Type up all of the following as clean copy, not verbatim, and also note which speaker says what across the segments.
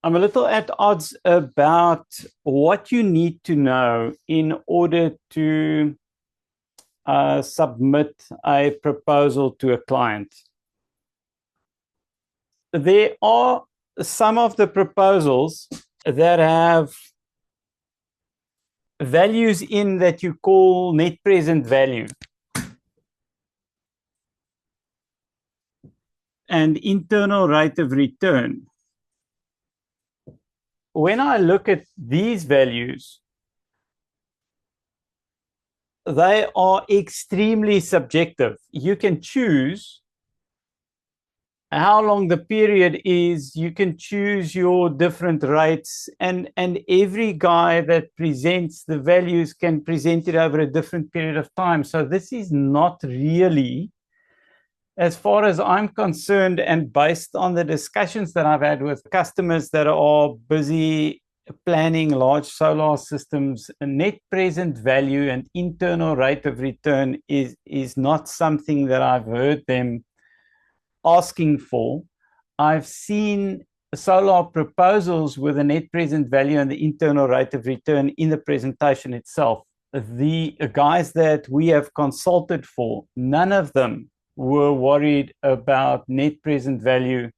Speaker 1: I'm a little at odds about what you need to know in order to submit a proposal to a client. There are some of the proposals that have values in that you call net present value and internal rate of return. When I look at these values, they are extremely subjective. You can choose how long the period is, you can choose your different rates, and every guy that presents the values can present it over a different period of time. So this is not really, as far as I'm concerned, and based on the discussions that I've had with customers that are busy planning large solar systems, a net present value and internal rate of return is not something that I've heard them asking for. I've seen solar proposals with a net present value and the internal rate of return in the presentation itself. The guys that we have consulted for, none of them were worried about net present value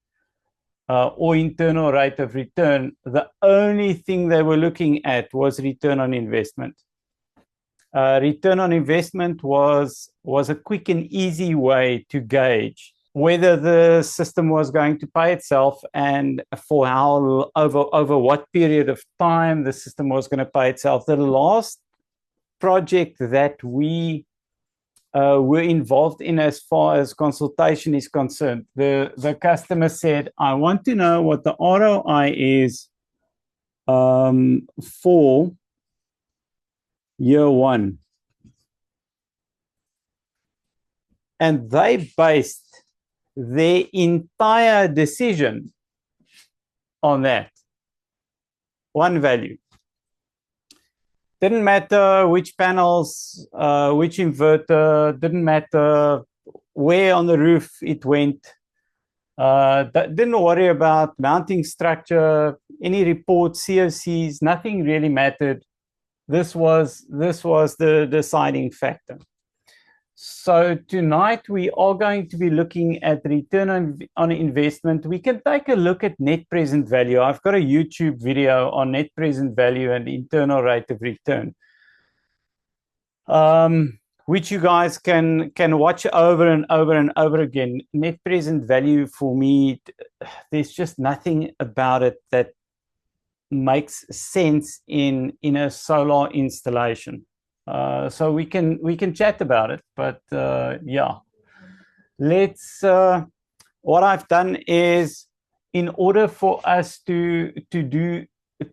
Speaker 1: or internal rate of return. The only thing they were looking at was return on investment. Return on investment was a quick and easy way to gauge whether the system was going to pay itself and for how over what period of time the system was going to pay itself. The last project that we were involved in as far as consultation is concerned, the customer said, I want to know what the ROI is for year one. And they based their entire decision on that one value. Didn't matter which panels, which inverter, didn't matter where on the roof it went. Didn't worry about mounting structure, any reports, COCs, nothing really mattered. This was the deciding factor. So tonight we are going to be looking at return on investment. We can take a look at net present value. I've got a YouTube video on net present value and internal rate of return, which you guys can watch over and over and over again. Net present value, for me, there's just nothing about it that makes sense in a solar installation. So we can chat about it, but yeah, let's. What I've done is, in order for us to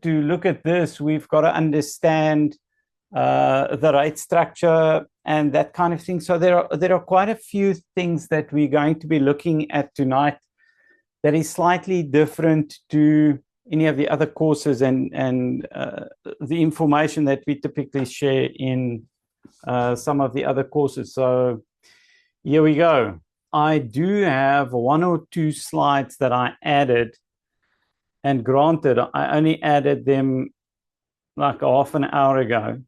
Speaker 1: look at this, we've got to understand the rate structure and that kind of thing. So there are quite a few things that we're going to be looking at tonight that is slightly different to any of the other courses and the information that we typically share in some of the other courses. So here we go. I do have one or two slides that I added, and granted, I only added them like half an hour ago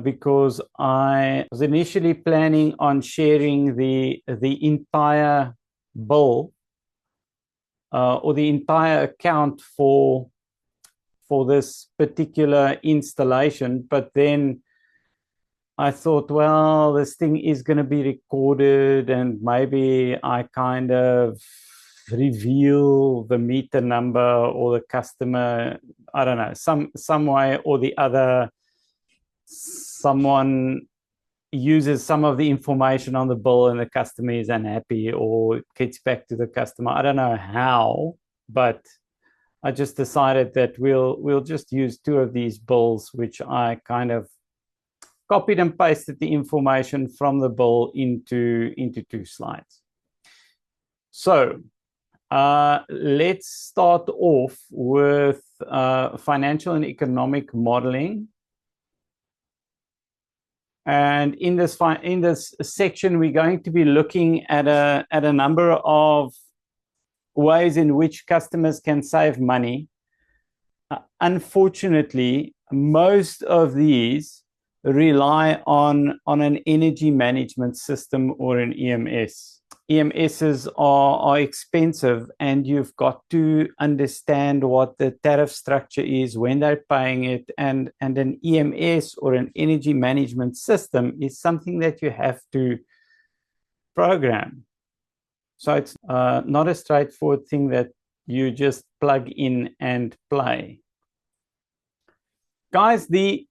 Speaker 1: because I was initially planning on sharing the entire bill or the entire account for this particular installation. But then I thought, well, this thing is going to be recorded, and maybe I kind of reveal the meter number or the customer, I don't know, some way or the other, someone uses some of the information on the bill and the customer is unhappy or it gets back to the customer. I don't know how, but I just decided that we'll just use two of these bills, which I kind of copied and pasted the information from the bill into two slides. So let's start off with financial and economic modeling. And in this section, we're going to be looking at a number of ways in which customers can save money. Unfortunately, most of these rely on an energy management system or an EMS. EMSs are expensive, and you've got to understand what the tariff structure is, when they're paying it, and an EMS or an energy management system is something that you have to program. So it's not a straightforward thing that you just plug in and play. Guys, the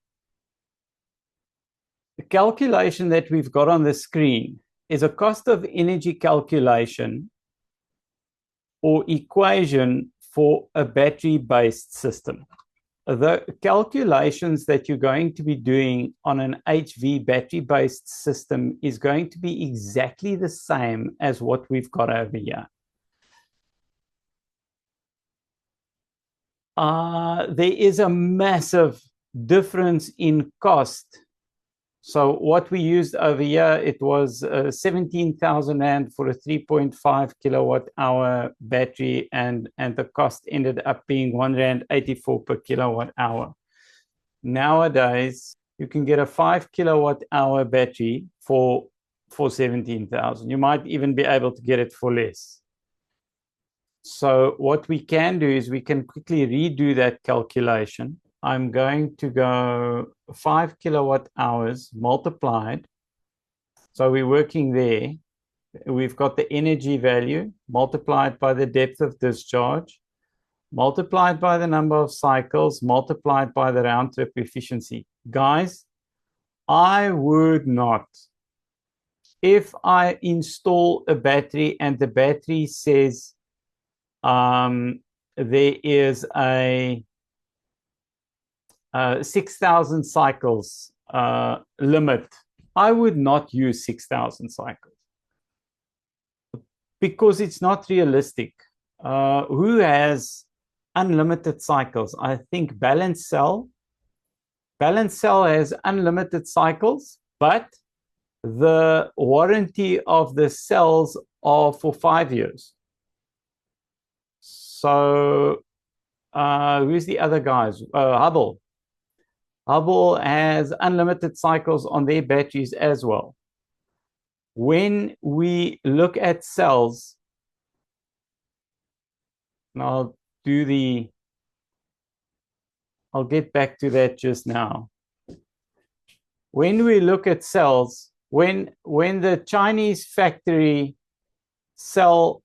Speaker 1: calculation that we've got on the screen is a cost of energy calculation or equation for a battery-based system. The calculations that you're going to be doing on an HV battery-based system is going to be exactly the same as what we've got over here. There is a massive difference in cost. So what we used over here, it was 17,000 Rand for a 3.5 kilowatt hour battery, and the cost ended up being 1 Rand 84 per kilowatt hour. Nowadays, you can get a 5 kilowatt hour battery for 17,000. You might even be able to get it for less. So what we can do is we can quickly redo that calculation. I'm going to go 5 kilowatt hours multiplied. So we're working there. We've got the energy value multiplied by the depth of discharge, multiplied by the number of cycles, multiplied by the round trip efficiency. Guys, I would not, if I install a battery and the battery says there is a 6,000 cycles limit, I would not use 6,000 cycles because it's not realistic. Who has unlimited cycles? I think Balance Cell has unlimited cycles, but the warranty of the cells are for 5 years. So who's the other guys? Hubble has unlimited cycles on their batteries as well. When we look at cells, and I'll get back to that just now. When we look at cells, when the Chinese factory sell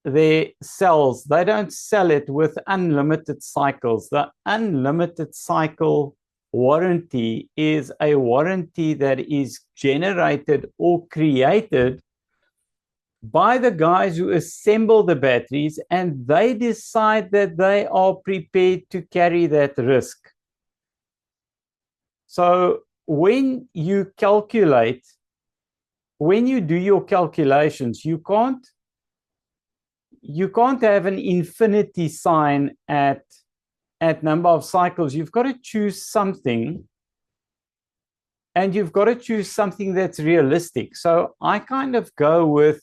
Speaker 1: their cells, they don't sell it with unlimited cycles. The unlimited cycle warranty is a warranty that is generated or created by the guys who assemble the batteries, and they decide that they are prepared to carry that risk. So when you calculate, when you do your calculations, you can't have an infinity sign at number of cycles. You've got to choose something, and you've got to choose something that's realistic. So I kind of go with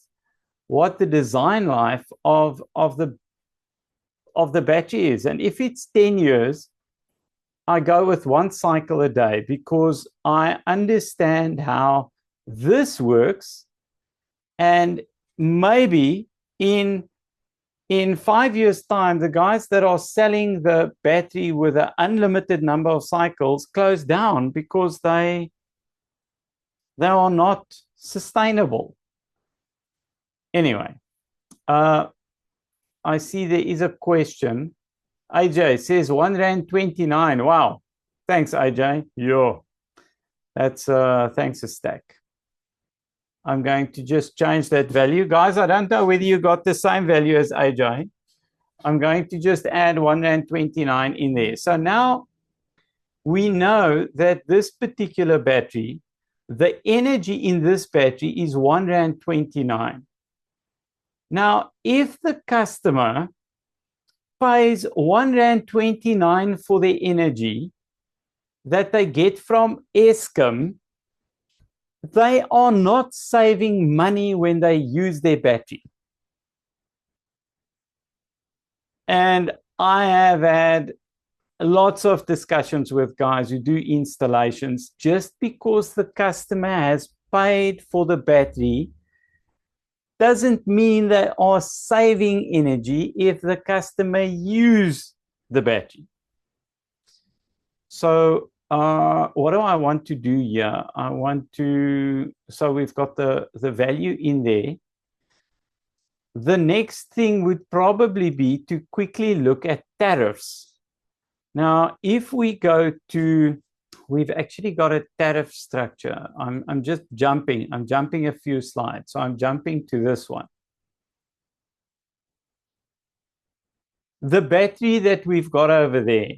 Speaker 1: what the design life of the battery is. And if it's 10 years, I go with 1 cycle a day because I understand how this works. And maybe in 5 years' time, the guys that are selling the battery with an unlimited number of cycles close down because they are not sustainable. Anyway, I see there is a question. AJ says 1 Rand 29. Wow. Thanks, AJ. Yo. That's thanks a stack. I'm going to just change that value. Guys, I don't know whether you got the same value as AJ. I'm going to just add 1 Rand 29 in there. So now we know that this particular battery, the energy in this battery is 1 Rand 29. Now, if the customer pays 1 Rand 29 for the energy that they get from Eskom, they are not saving money when they use their battery. And I have had lots of discussions with guys who do installations. Just because the customer has paid for the battery doesn't mean they are saving energy if the customer use the battery. So what do I want to do here? I want to, so we've got the value in there. The next thing would probably be to quickly look at tariffs. Now, if we go to, we've actually got a tariff structure. I'm just jumping. I'm jumping a few slides. So I'm jumping to this one. The battery that we've got over there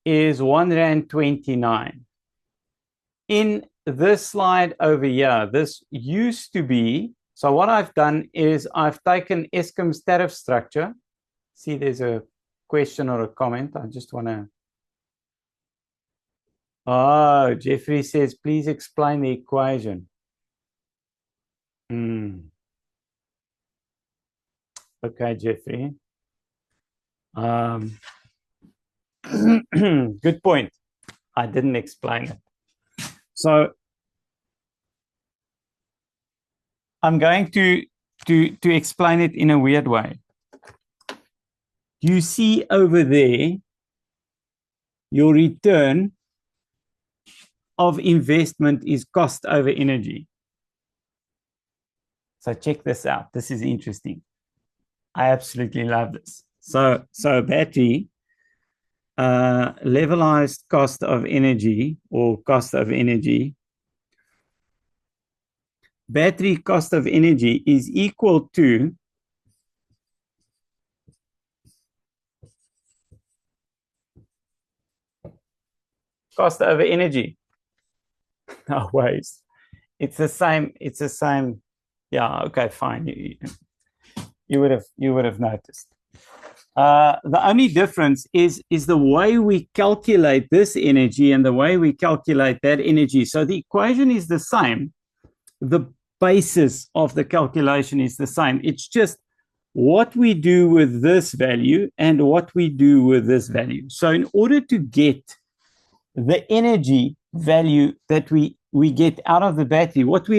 Speaker 1: is R1.29. In this slide over here, this used to be, so what I've done is I've taken Eskom's tariff structure. See, there's a question or a comment. I just want to. Oh, Jeffrey says, please explain the equation. Okay, Jeffrey. Good point. I didn't explain it. So I'm going to explain it in a weird way. You see over there your return of investment is cost over energy. So check this out. This is interesting. I absolutely love this. So battery levelized cost of energy or cost of energy. Battery cost of energy is equal to cost over energy. No ways. It's the same. It's the same. Yeah. Okay. Fine. You would have noticed. The only difference is the way we calculate this energy and the way we calculate that energy. So the equation is the same. The basis of the calculation is the same. It's just what we do with this value and what we do with this value. So in order to get the energy value that we get out of the battery, what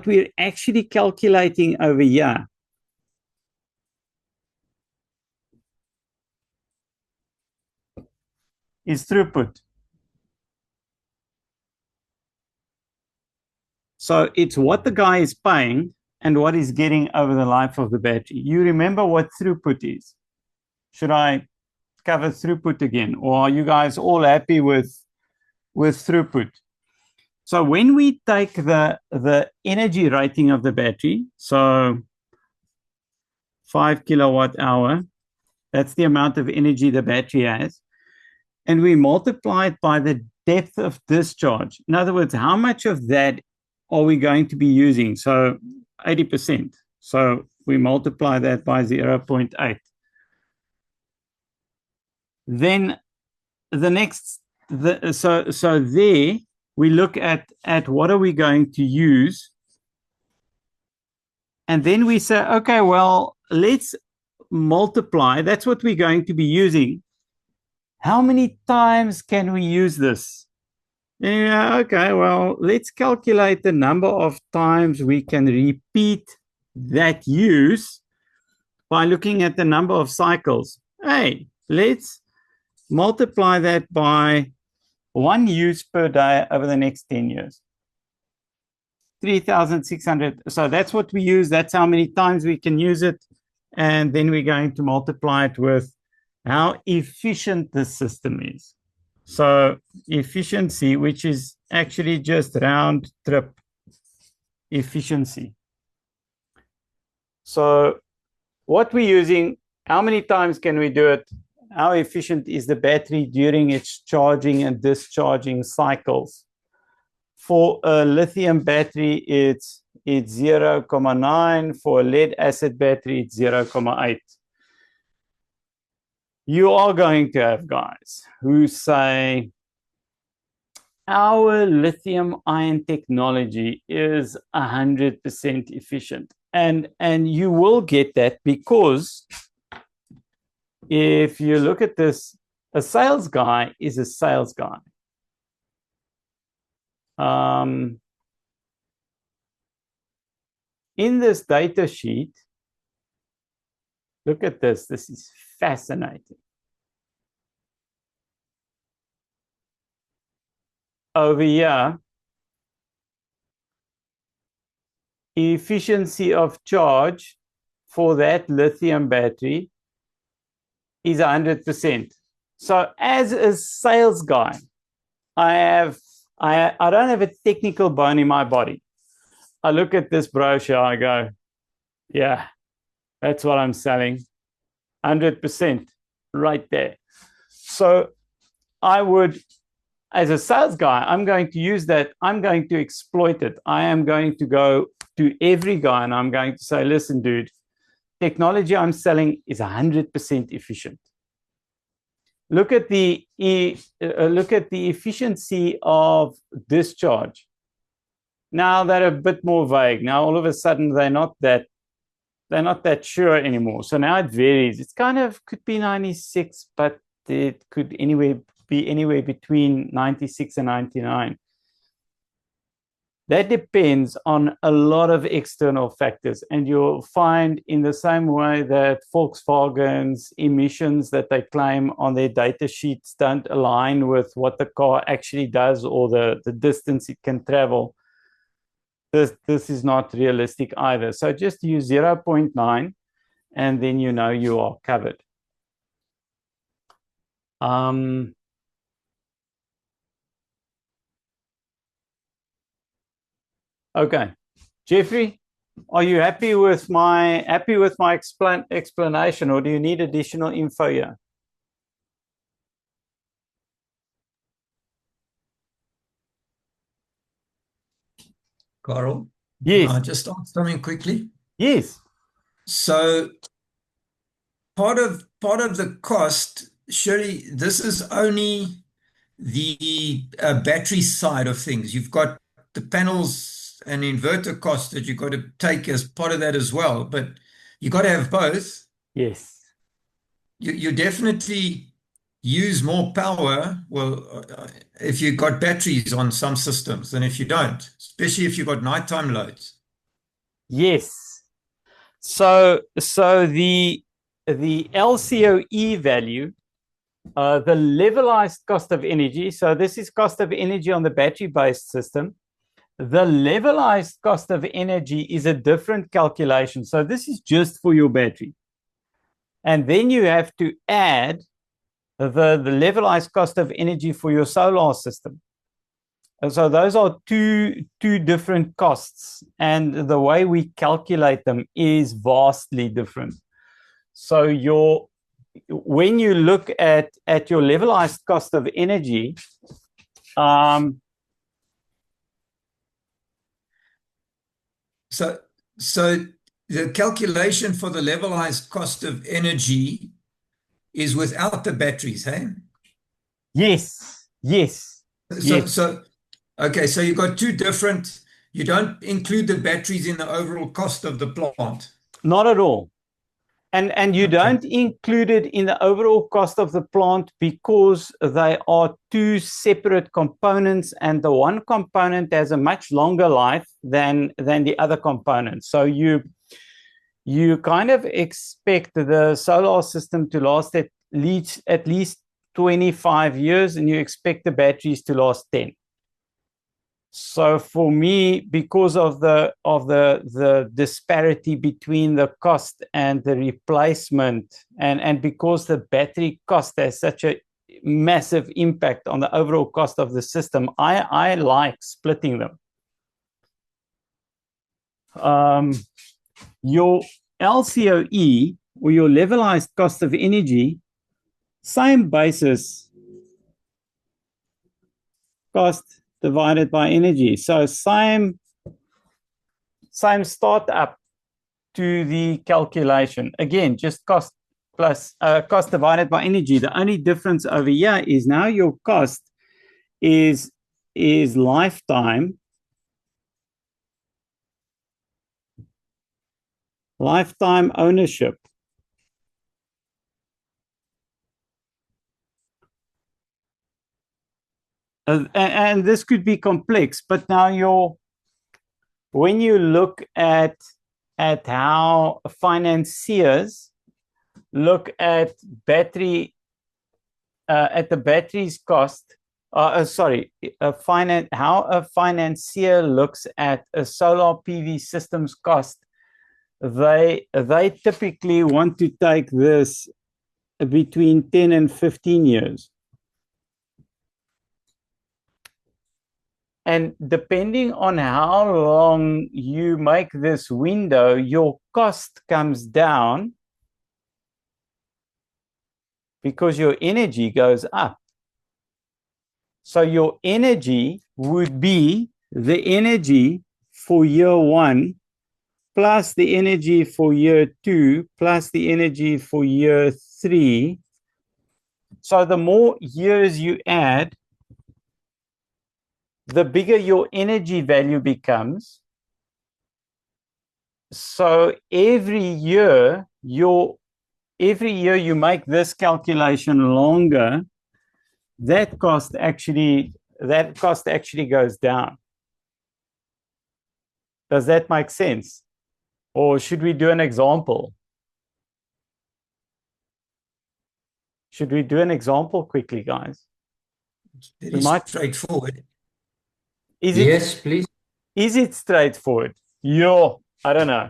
Speaker 1: we're actually calculating over here is throughput. So it's what the guy is paying and what he's getting over the life of the battery. You remember what throughput is? Should I cover throughput again? Or are you guys all happy with throughput? So when we take the energy rating of the battery, so 5 kilowatt hour, that's the amount of energy the battery has, and we multiply it by the depth of discharge. In other words, how much of that are we going to be using? So 80%. So we multiply that by 0.8. Then the next, so there we look at what are we going to use, and then we say, okay, well, let's multiply. That's what we're going to be using. How many times can we use this? Okay, well, let's calculate the number of times we can repeat that use by looking at the number of cycles. Hey, let's multiply that by 1 use per day over the next 10 years. 3,600. So that's what we use. That's how many times we can use it. And then we're going to multiply it with how efficient the system is. So efficiency, which is actually just round trip efficiency. So what we're using, how many times can we do it? How efficient is the battery during its charging and discharging cycles? For a lithium battery, it's 0.9. For a lead acid battery, it's 0.8. You are going to have guys who say, our lithium ion technology is 100% efficient. And you will get that because if you look at this, a sales guy is a sales guy. In this data sheet, look at this. This is fascinating. Over here, efficiency of charge for that lithium battery is 100%. So as a sales guy, I don't have a technical bone in my body. I look at this brochure, I go, yeah, that's what I'm selling. 100% right there. So I would, as a sales guy, I'm going to use that. I'm going to exploit it. I am going to go to every guy and I'm going to say, listen, dude, technology I'm selling is 100% efficient. Look at the efficiency of discharge. Now they're a bit more vague. Now all of a sudden they're not that sure anymore. So now it varies. It's kind of could be 96, but it could be anywhere between 96 and 99. That depends on a lot of external factors. And you'll find in the same way that Volkswagen's emissions that they claim on their data sheets don't align with what the car actually does or the distance it can travel. This is not realistic either. So just use 0.9 and then you know you are covered. Okay, Jeffrey, are you happy with my explanation, or do you need additional info here?
Speaker 2: Carl?
Speaker 1: Yes.
Speaker 2: Can I just start something quickly?
Speaker 1: Yes.
Speaker 2: So part of the cost, surely this is only the battery side of things. You've got the panels and inverter costs that you've got to take as part of that as well, but you've got to have both.
Speaker 1: Yes.
Speaker 2: You definitely use more power, well, if you've got batteries on some systems than if you don't, especially if you've got nighttime loads.
Speaker 1: Yes. So the LCOE value, the levelized cost of energy. So this is cost of energy on the battery-based system. The levelized cost of energy is a different calculation. So this is just for your battery. And then you have to add the levelized cost of energy for your solar system. And so those are two different costs. And the way we calculate them is vastly different. So when you look at your levelized cost of energy,
Speaker 2: So the calculation for the levelized cost of energy is without the batteries, hey?
Speaker 1: Yes.
Speaker 2: Okay, so you've got two different, you don't include the batteries in the overall cost of the plant.
Speaker 1: Not at all. And you don't include it in the overall cost of the plant because they are two separate components, and the one component has a much longer life than the other component. So you kind of expect the solar system to last at least 25 years, and you expect the batteries to last 10. So for me, because of the disparity between the cost and the replacement, and because the battery cost has such a massive impact on the overall cost of the system, I like splitting them. Your LCOE, or your levelized cost of energy, same basis, cost divided by energy. So same start up to the calculation. Again, just cost plus cost divided by energy. The only difference over here is now your cost is lifetime ownership. and this could be complex, but now when you look at how financiers look at the battery's cost, how a financier looks at a solar PV system's cost, they typically want to take this between 10 and 15 years. And depending on how long you make this window, your cost comes down because your energy goes up. So your energy would be the energy for year 1 plus the energy for year 2 plus the energy for year 3. So the more years you add, the bigger your energy value becomes. So every year you make this calculation longer, that cost actually goes down. Does that make sense? Or should we do an example? Should we do an example quickly, guys?
Speaker 2: Very straightforward.
Speaker 3: Yes, please.
Speaker 1: Is it straightforward? Yo, I don't know.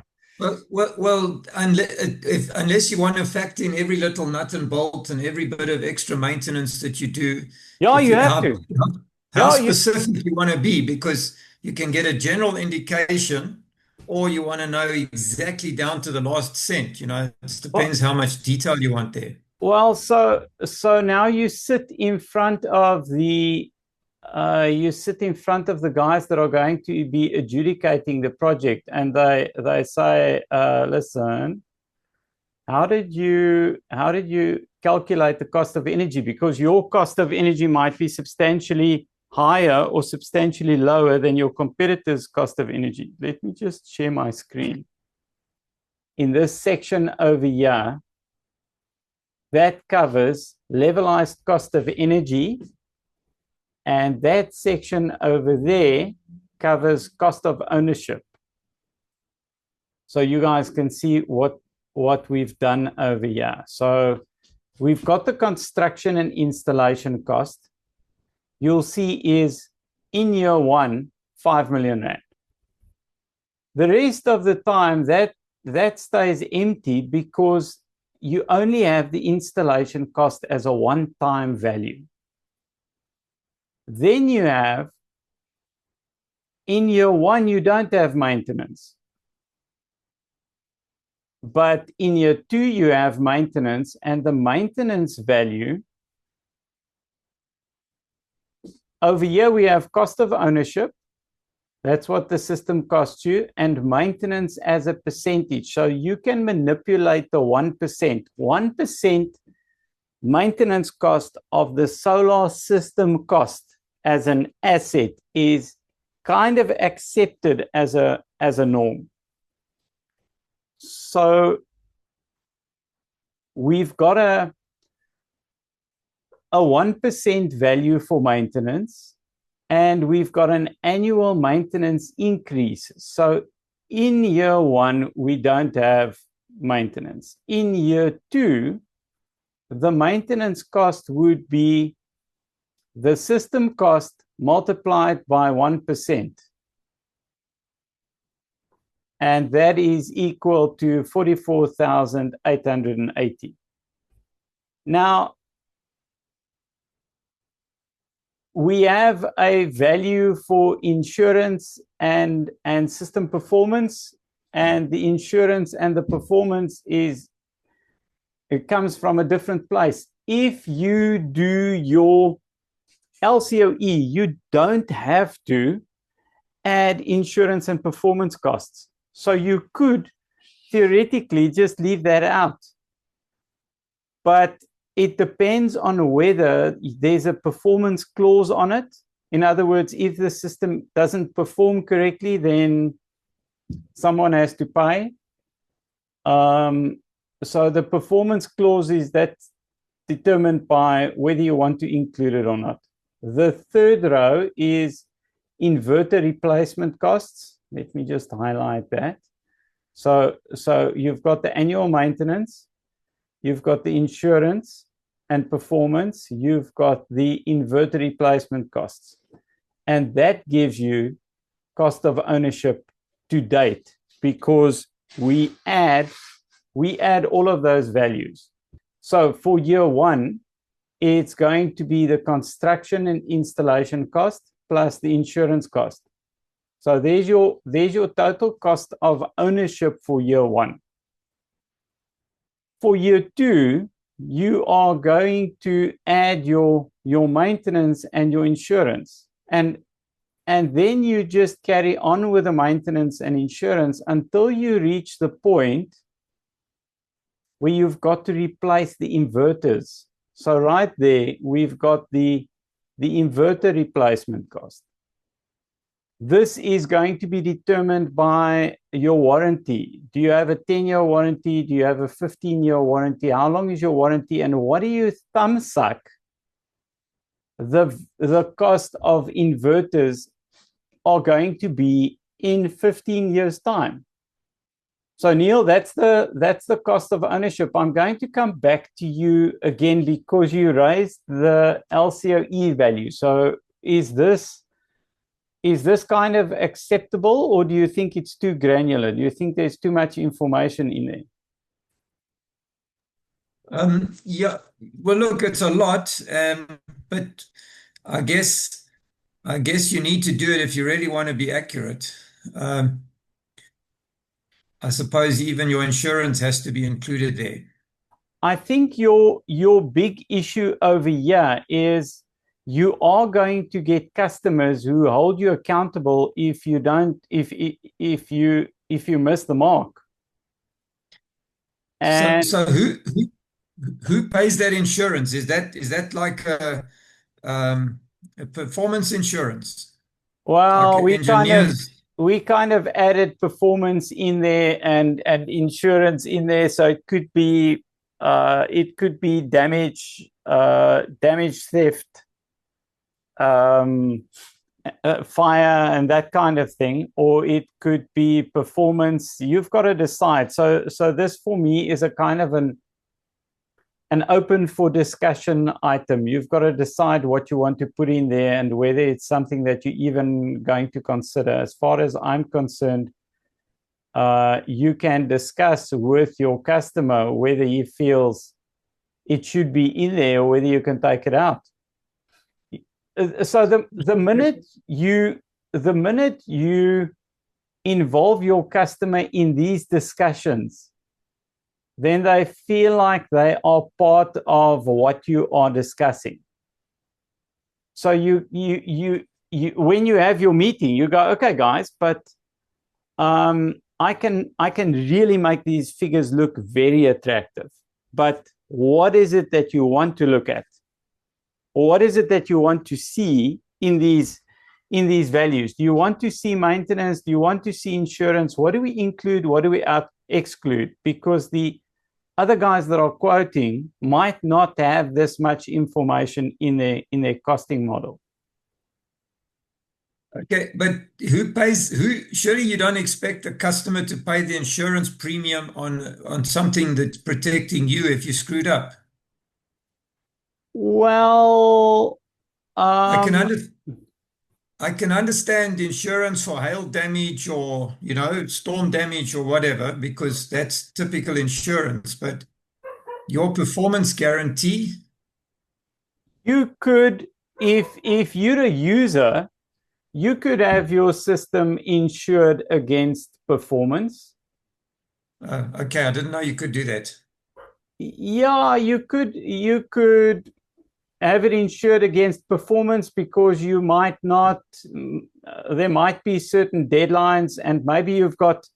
Speaker 2: Well, unless you want to factor in every little nut and bolt and every bit of extra maintenance that you do.
Speaker 1: Yeah, you have to.
Speaker 2: How specific you want to be, because you can get a general indication, or you want to know exactly down to the last cent. It depends how much detail you want there.
Speaker 1: Well, so now you sit in front of the guys that are going to be adjudicating the project, and they say, listen, how did you calculate the cost of energy? Because your cost of energy might be substantially higher or substantially lower than your competitor's cost of energy. Let me just share my screen. In this section over here, that covers levelized cost of energy, and that section over there covers cost of ownership. So you guys can see what we've done over here. So we've got the construction and installation cost. You'll see is in year 1, 5 million rand. The rest of the time that stays empty because you only have the installation cost as a one-time value. Then you have, in year 1, you don't have maintenance. But in year 2, you have maintenance, and the maintenance value, over here we have cost of ownership. That's what the system costs you, and maintenance as a percentage. So you can manipulate the 1%. 1% maintenance cost of the solar system cost as an asset is kind of accepted as a norm. So we've got a 1% value for maintenance, and we've got an annual maintenance increase. So in year 1, we don't have maintenance. In year 2, the maintenance cost would be the system cost multiplied by 1%. And that is equal to 44,880. Now, we have a value for insurance and system performance, and the insurance and the performance it comes from a different place. If you do your LCOE, you don't have to add insurance and performance costs. So you could theoretically just leave that out. But it depends on whether there's a performance clause on it. In other words, if the system doesn't perform correctly, then someone has to pay. So the performance clause is that's determined by whether you want to include it or not. The third row is inverter replacement costs. Let me just highlight that. So you've got the annual maintenance, you've got the insurance and performance, you've got the inverter replacement costs. And that gives you cost of ownership to date, because we add all of those values. So for year one, it's going to be the construction and installation cost plus the insurance cost. So there's your total cost of ownership for year one. For year two, you are going to add your maintenance and your insurance. And then you just carry on with the maintenance and insurance until you reach the point where you've got to replace the inverters. So right there, we've got the inverter replacement cost. This is going to be determined by your warranty. Do you have a 10-year warranty? Do you have a 15-year warranty? How long is your warranty? And what do you thumbsuck the cost of inverters are going to be in 15 years' time? So Neil, that's the cost of ownership. I'm going to come back to you again because you raised the LCOE value. So is this kind of acceptable, or do you think it's too granular? Do you think there's too much information in there?
Speaker 2: Yeah, well, look, it's a lot, but I guess you need to do it if you really want to be accurate. I suppose even your insurance has to be included there.
Speaker 1: I think your big issue over here is you are going to get customers who hold you accountable if you miss the mark. And
Speaker 2: so who pays that insurance? Is that like a performance insurance?
Speaker 1: Well,
Speaker 2: like
Speaker 1: we kind of added performance in there and insurance in there, so it could be damage, theft, fire and that kind of thing, or it could be performance. You've got to decide. So this for me is a kind of an open for discussion item. You've got to decide what you want to put in there and whether it's something that you're even going to consider. As far as I'm concerned, you can discuss with your customer whether he feels it should be in there or whether you can take it out. So the minute you involve your customer in these discussions, then they feel like they are part of what you are discussing. So you when you have your meeting, you go, okay, guys, but I can really make these figures look very attractive. But what is it that you want to look at? Or what is it that you want to see in these values? Do you want to see maintenance? Do you want to see insurance? What do we include? What do we exclude? Because the other guys that are quoting might not have this much information in their costing model.
Speaker 2: Okay, but who pays? Surely you don't expect the customer to pay the insurance premium on something that's protecting you if you screwed up.
Speaker 1: Well,
Speaker 2: I can understand insurance for hail damage or, storm damage or whatever, because that's typical insurance. But your performance guarantee?
Speaker 1: You could, if you're a user, you could have your system insured against performance.
Speaker 2: Okay, I didn't know you could do that.
Speaker 1: Yeah, you could have it insured against performance because you might not, there might be certain deadlines, and maybe you've got,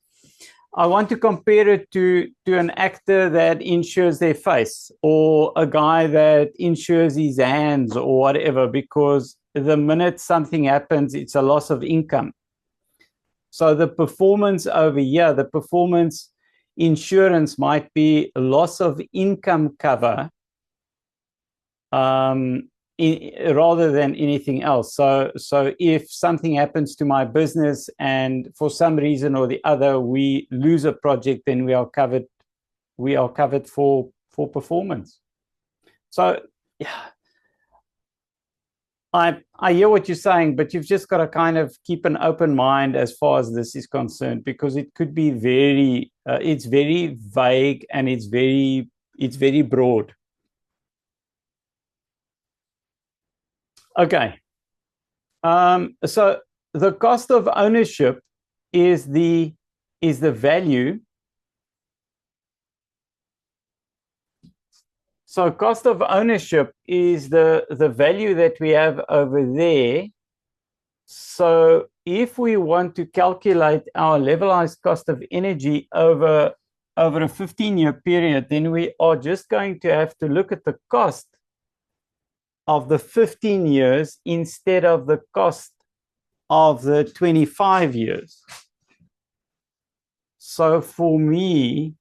Speaker 1: I want to compare it to an actor that insures their face, or a guy that insures his hands or whatever, because the minute something happens, it's a loss of income. So the performance over here, the performance insurance might be loss of income cover rather than anything else. So if something happens to my business and for some reason or the other we lose a project, then we are covered for performance. So yeah, I hear what you're saying, but you've just got to kind of keep an open mind as far as this is concerned, because it could be very it's very vague and it's very broad. Okay. So the cost of ownership is the value. So cost of ownership is the value that we have over there. So if we want to calculate our levelized cost of energy over a 15-year period, then we are just going to have to look at the cost of the 15 years instead of the cost of the 25 years. So for me,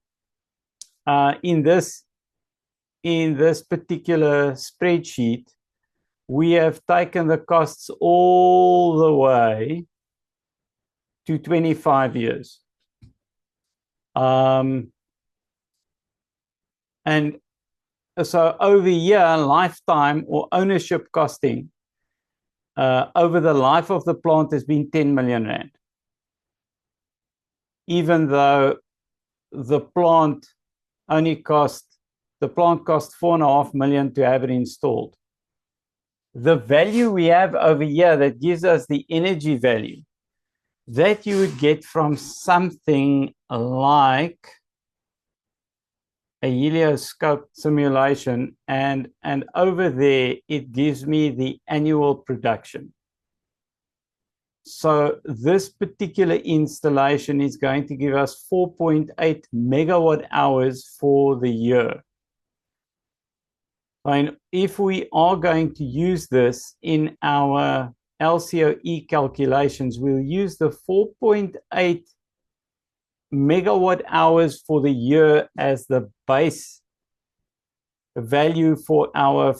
Speaker 1: in this particular spreadsheet, we have taken the costs all the way to 25 years. And so over here, lifetime or ownership costing over the life of the plant has been 10 million rand. Even though the plant cost 4.5 million to have it installed. The value we have over here that gives us the energy value that you would get from something like a helioscope simulation, and over there it gives me the annual production. So this particular installation is going to give us 4.8 megawatt hours for the year. And if we are going to use this in our LCOE calculations, we'll use the 4.8 megawatt hours for the year as the base value for our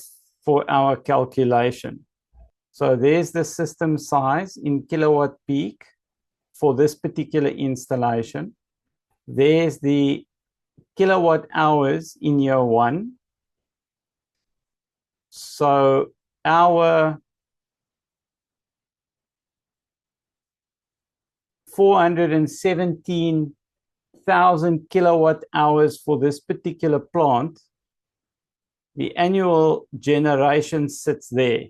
Speaker 1: calculation. So there's the system size in kilowatt peak for this particular installation. There's the kilowatt hours in year one. So our 417,000 kilowatt hours for this particular plant, the annual generation sits there.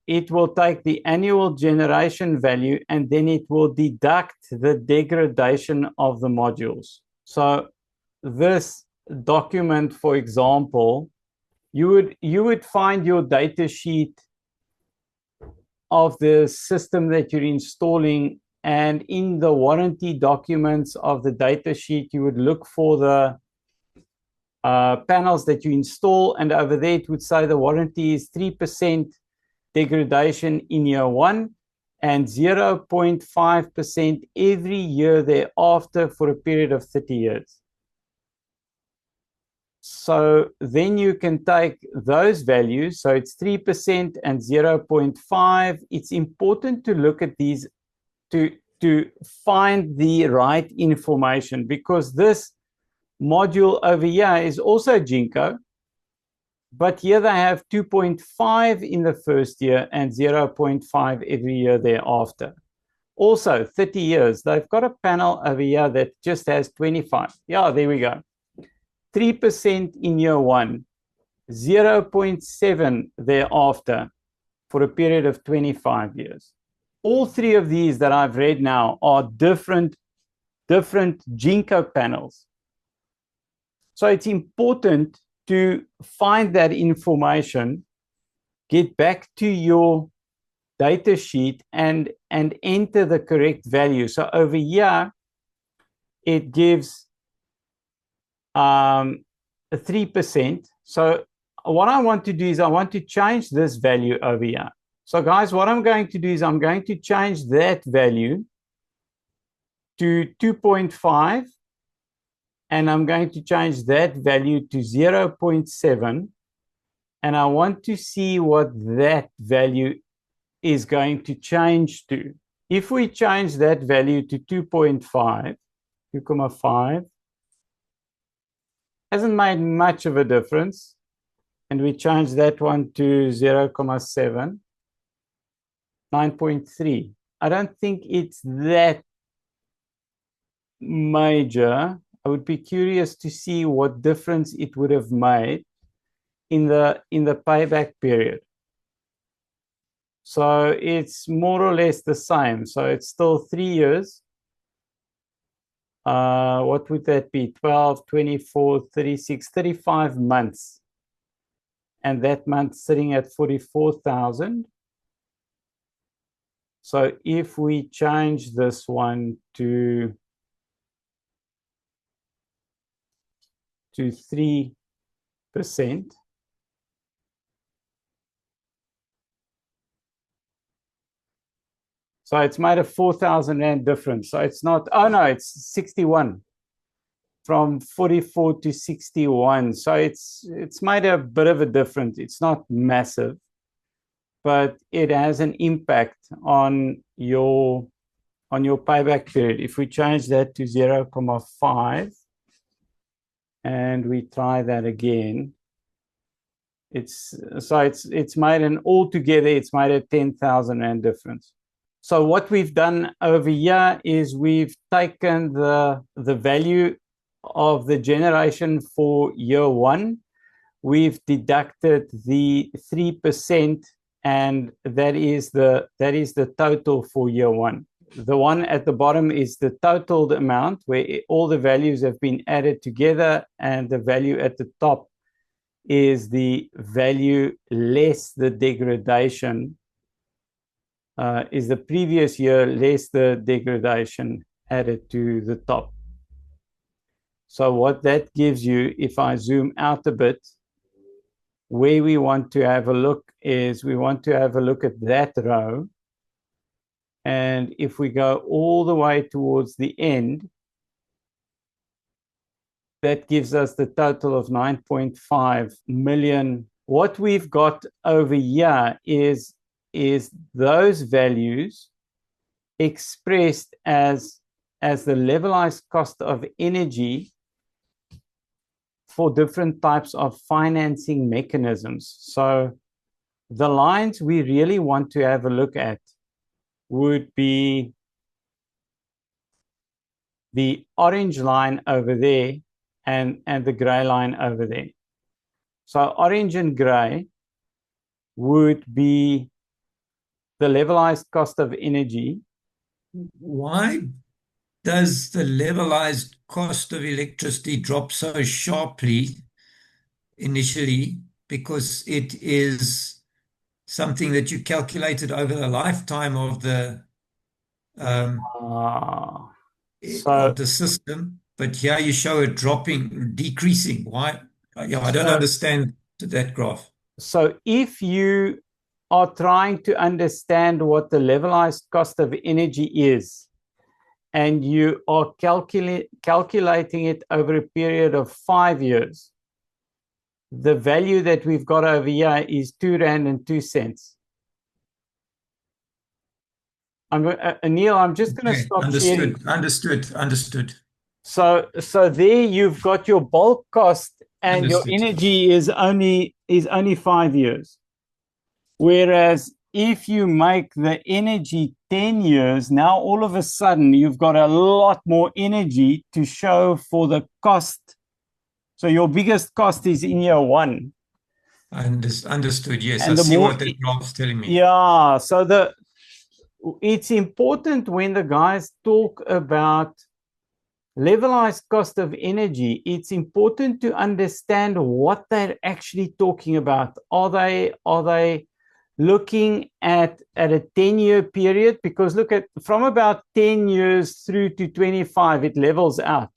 Speaker 1: It will take the annual generation value and then it will deduct the degradation of the modules. So this document, for example, you would find your data sheet of the system that you're installing, and in the warranty documents of the data sheet, you would look for the panels that you install, and over there it would say the warranty is 3% degradation in year one and 0.5% every year thereafter for a period of 30 years. So then you can take those values, so it's 3% and 0.5. It's important to look at these to find the right information, because this module over here is also Jinko, but here they have 2.5 in the first year and 0.5 every year thereafter. Also, 30 years, they've got a panel over here that just has 25. Yeah, there we go. 3% in year one, 0.7 thereafter for a period of 25 years. All three of these that I've read now are different Jinko panels. So it's important to find that information, get back to your data sheet and enter the correct value. So over here, it gives 3%. So what I want to do is I want to change this value over here. So guys, what I'm going to do is I'm going to change that value to 2.5, and I'm going to change that value to 0.7, and I want to see what that value is going to change to. If we change that value to 2.5, 2.5, hasn't made much of a difference. And we change that one to 0.7, 9.3. I don't think it's that major. I would be curious to see what difference it would have made in the payback period. So it's more or less the same. So it's still 3 years. What would that be? 12, 24, 36, 35 months. And that month sitting at 44,000. So if we change this one to 3%, so it's made a 4,000 Rand difference. So it's not, oh no, it's 61 from 44 to 61. So it's made a bit of a difference. It's not massive, but it has an impact on your payback period. If we change that to 0.5 and we try that again, it's made an altogether, it's made a 10,000 Rand difference. So what we've done over here is we've taken the value of the generation for year one. We've deducted the 3%, and that is the total for year one. The one at the bottom is the total amount where all the values have been added together, and the value at the top is the value less the degradation, is the previous year less the degradation added to the top. So what that gives you, if I zoom out a bit, where we want to have a look is we want to have a look at that row. And if we go all the way towards the end, that gives us the total of 9.5 million. What we've got over here is those values expressed as the levelized cost of energy for different types of financing mechanisms. So the lines we really want to have a look at would be the orange line over there and the gray line over there. So orange and gray would be the levelized cost of energy.
Speaker 2: Why does the levelized cost of electricity drop so sharply initially? Because it is something that you calculated over the lifetime of the system, but here you show it decreasing. Why? Yeah, I don't understand that graph.
Speaker 1: So if you are trying to understand what the levelized cost of energy is, and you are calculating it over a period of 5 years, the value that we've got over here is 2 Rand and 2 cents. Neil, I'm just going to stop sharing.
Speaker 2: Understood.
Speaker 1: So there you've got your bulk cost, and your energy is only 5 years. Whereas if you make the energy 10 years, now all of a sudden you've got a lot more energy to show for the cost. So your biggest cost is in year one.
Speaker 2: Understood, yes. And I see what the graph's telling me.
Speaker 1: Yeah, so it's important when the guys talk about levelized cost of energy, it's important to understand what they're actually talking about. Are they looking at a 10-year period? Because look at from about 10 years through to 25, it levels out.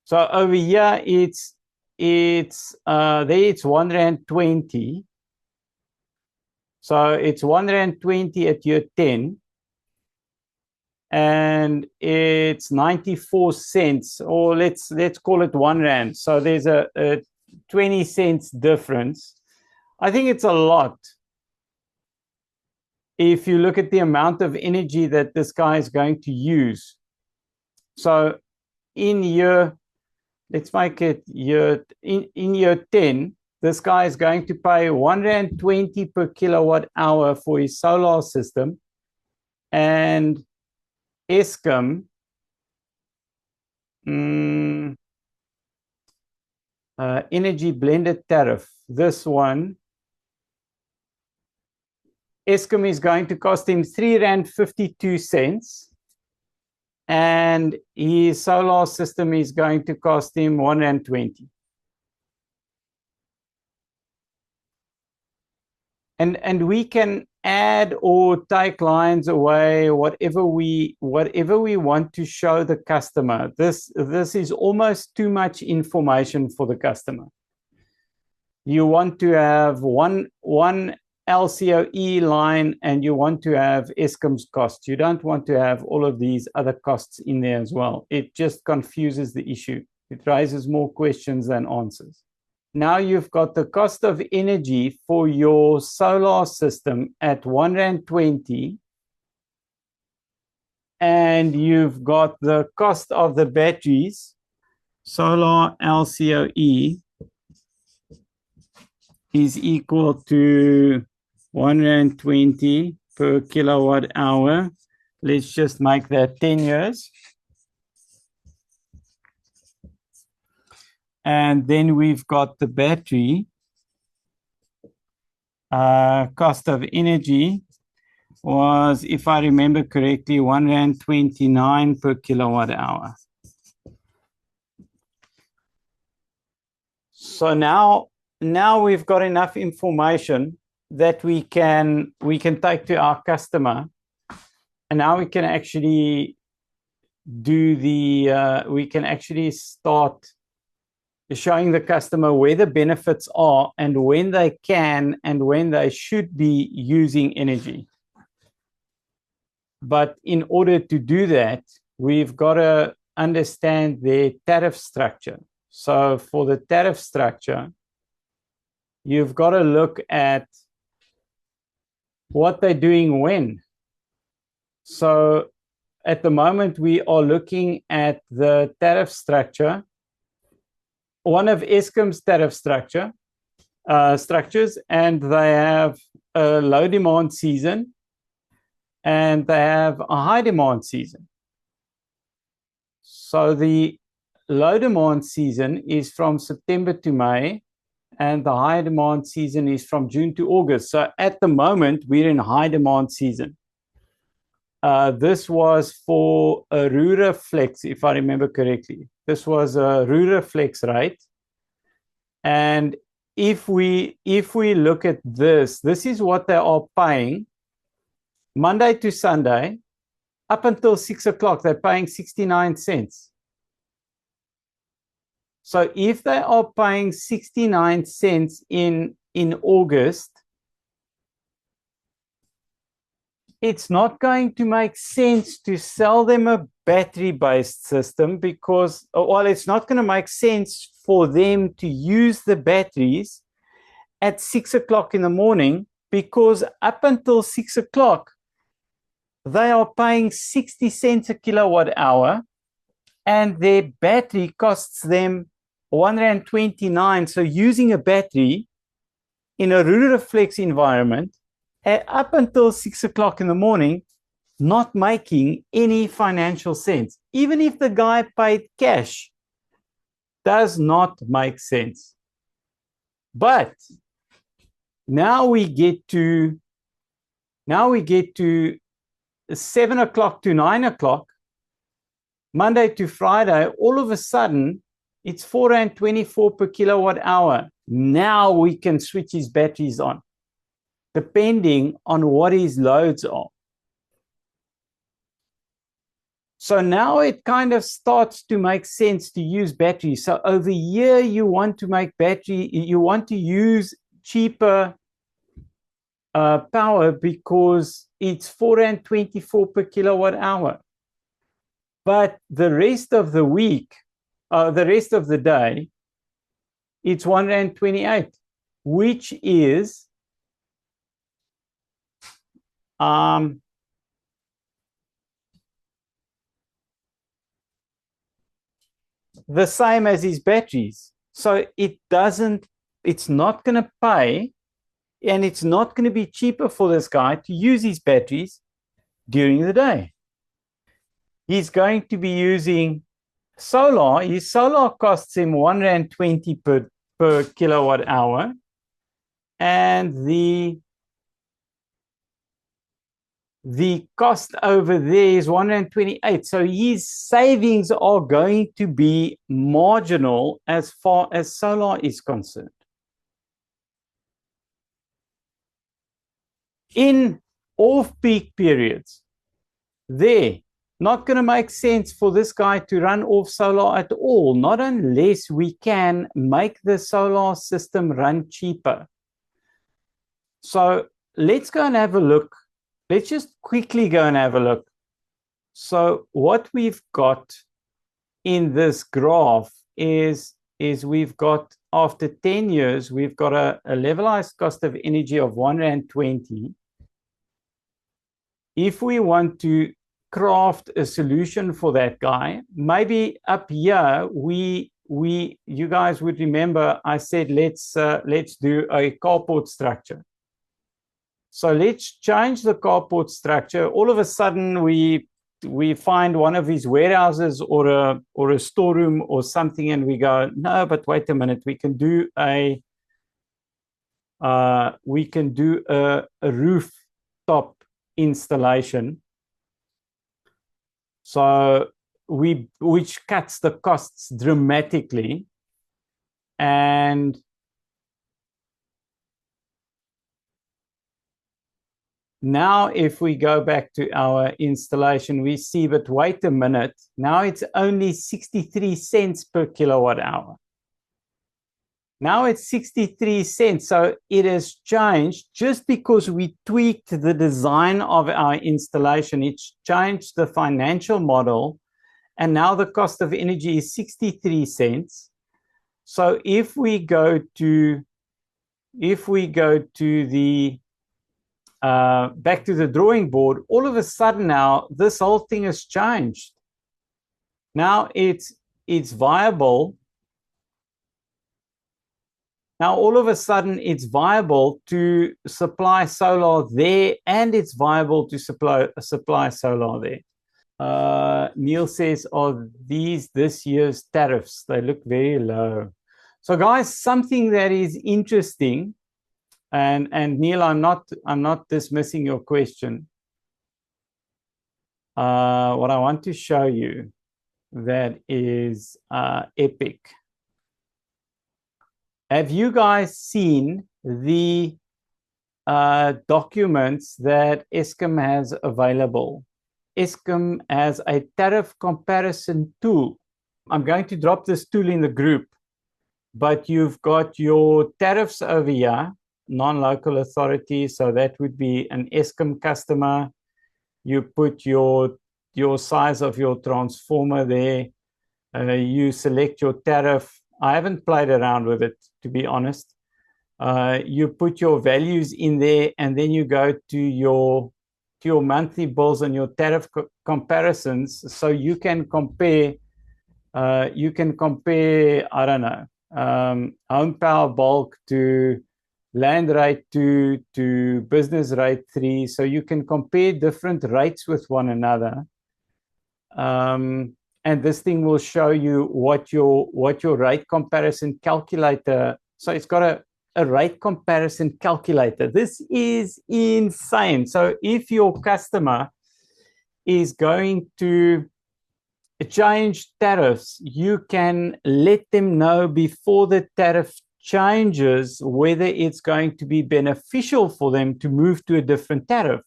Speaker 1: So over here it's 1 Rand 20. So it's 1 Rand 20 at year 10. And it's 94 cents, or let's call it 1 Rand. So there's a 20 cents difference. I think it's a lot. If you look at the amount of energy that this guy is going to use. So in year, let's make it year, in year 10, this guy is going to pay 120 Rand per kilowatt hour for his solar system. And Eskom, energy blended tariff, this one, Eskom is going to cost him 3.52 Rand, and his solar system is going to cost him 1.20 Rand. And we can add or take lines away, whatever we want to show the customer. This is almost too much information for the customer. You want to have one LCOE line, and you want to have Eskom's cost. You don't want to have all of these other costs in there as well. It just confuses the issue. It raises more questions than answers. Now you've got the cost of energy for your solar system at 1.20 Rand, and you've got the cost of the batteries. Solar LCOE is equal to 1.20 Rand per kilowatt hour. Let's just make that 10 years. And then we've got the battery cost of energy was, if I remember correctly, 1.29 Rand per kilowatt hour. So now we've got enough information that we can take to our customer, and now we can actually do the we can actually start showing the customer where the benefits are and when they can and when they should be using energy. But in order to do that, we've got to understand their tariff structure. So for the tariff structure, you've got to look at what they're doing when. So at the moment, we are looking at the tariff structure, one of Eskom's tariff structures, and they have a low demand season and they have a high demand season. So the low demand season is from September to May, and the high demand season is from June to August. So at the moment, we're in high demand season. This was for a Rural Flex, if I remember correctly. This was a Rural Flex rate. And if we look at this is what they are paying Monday to Sunday up until 6 o'clock. They're paying 69 cents. So if they are paying 69 cents in August, it's not going to make sense to sell them a battery-based system because, well, it's not going to make sense for them to use the batteries at 6 o'clock in the morning, because up until 6 o'clock, they are paying 60 cents a kilowatt hour, and their battery costs them 1.29 Rand. So using a battery in a Rural Flex environment up until 6 o'clock in the morning, not making any financial sense. Even if the guy paid cash, does not make sense. But now we get to 7 o'clock to 9 o'clock, Monday to Friday, all of a sudden, it's 4.24 Rand per kilowatt hour. Now we can switch his batteries on, depending on what his loads are. So now it kind of starts to make sense to use batteries. So over here, you want to make battery, you want to use cheaper power because it's 4.24 Rand per kilowatt hour. But the rest of the week, the rest of the day, it's 128, which is the same as his batteries. So it's not going to pay, and it's not going to be cheaper for this guy to use his batteries during the day. He's going to be using solar. His solar costs him 120 per kilowatt hour, and the cost over there is 128. So his savings are going to be marginal as far as solar is concerned. In off-peak periods, not going to make sense for this guy to run off solar at all, not unless we can make the solar system run cheaper. So let's go and have a look. Let's just quickly go and have a look. So what we've got in this graph is we've got, after 10 years, we've got a levelized cost of energy of 120. If we want to craft a solution for that guy, maybe up here, you guys would remember I said, let's do a carport structure. So let's change the carport structure. All of a sudden, we find one of his warehouses or a storeroom or something, and we go, no, but wait a minute, we can do a rooftop installation. So which cuts the costs dramatically. And now if we go back to our installation, we see, but wait a minute, now it's only 63 cents per kilowatt hour. Now it's 63 cents. So it has changed just because we tweaked the design of our installation. It's changed the financial model. And now the cost of energy is 63 cents. So if we go to the back to the drawing board, all of a sudden now this whole thing has changed. Now it's viable. Now, all of a sudden, it's viable to supply solar there, and it's viable to supply solar there. Neil says, are these this year's tariffs? They look very low. So, guys, something that is interesting, and Neil, I'm not dismissing your question. What I want to show you that is epic. Have you guys seen the documents that Eskom has available? Eskom has a tariff comparison tool. I'm going to drop this tool in the group, but you've got your tariffs over here, non-local authority, so that would be an Eskom customer. You put your size of your transformer there. You select your tariff. I haven't played around with it, to be honest. You put your values in there, and then you go to your monthly bills and your tariff comparisons, so you can compare. I don't know, home power bulk to land rate 2 to business rate 3. So you can compare different rates with one another. And this thing will show you what your rate comparison calculator. So it's got a rate comparison calculator. This is insane. So if your customer is going to change tariffs, you can let them know before the tariff changes whether it's going to be beneficial for them to move to a different tariff.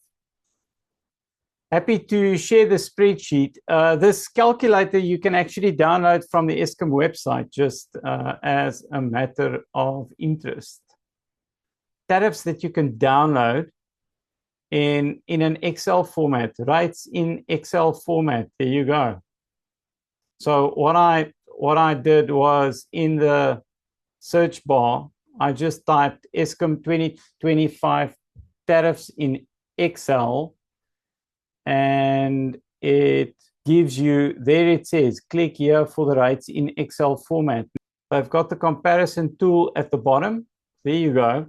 Speaker 1: Happy to share the spreadsheet. This calculator you can actually download from the Eskom website, just as a matter of interest. Tariffs that you can download in an Excel format, rates in Excel format. There you go. So what I did was in the search bar, I just typed Eskom 2025 tariffs in Excel, and it gives you, there it says, click here for the rates in Excel format. I've got the comparison tool at the bottom. There you go.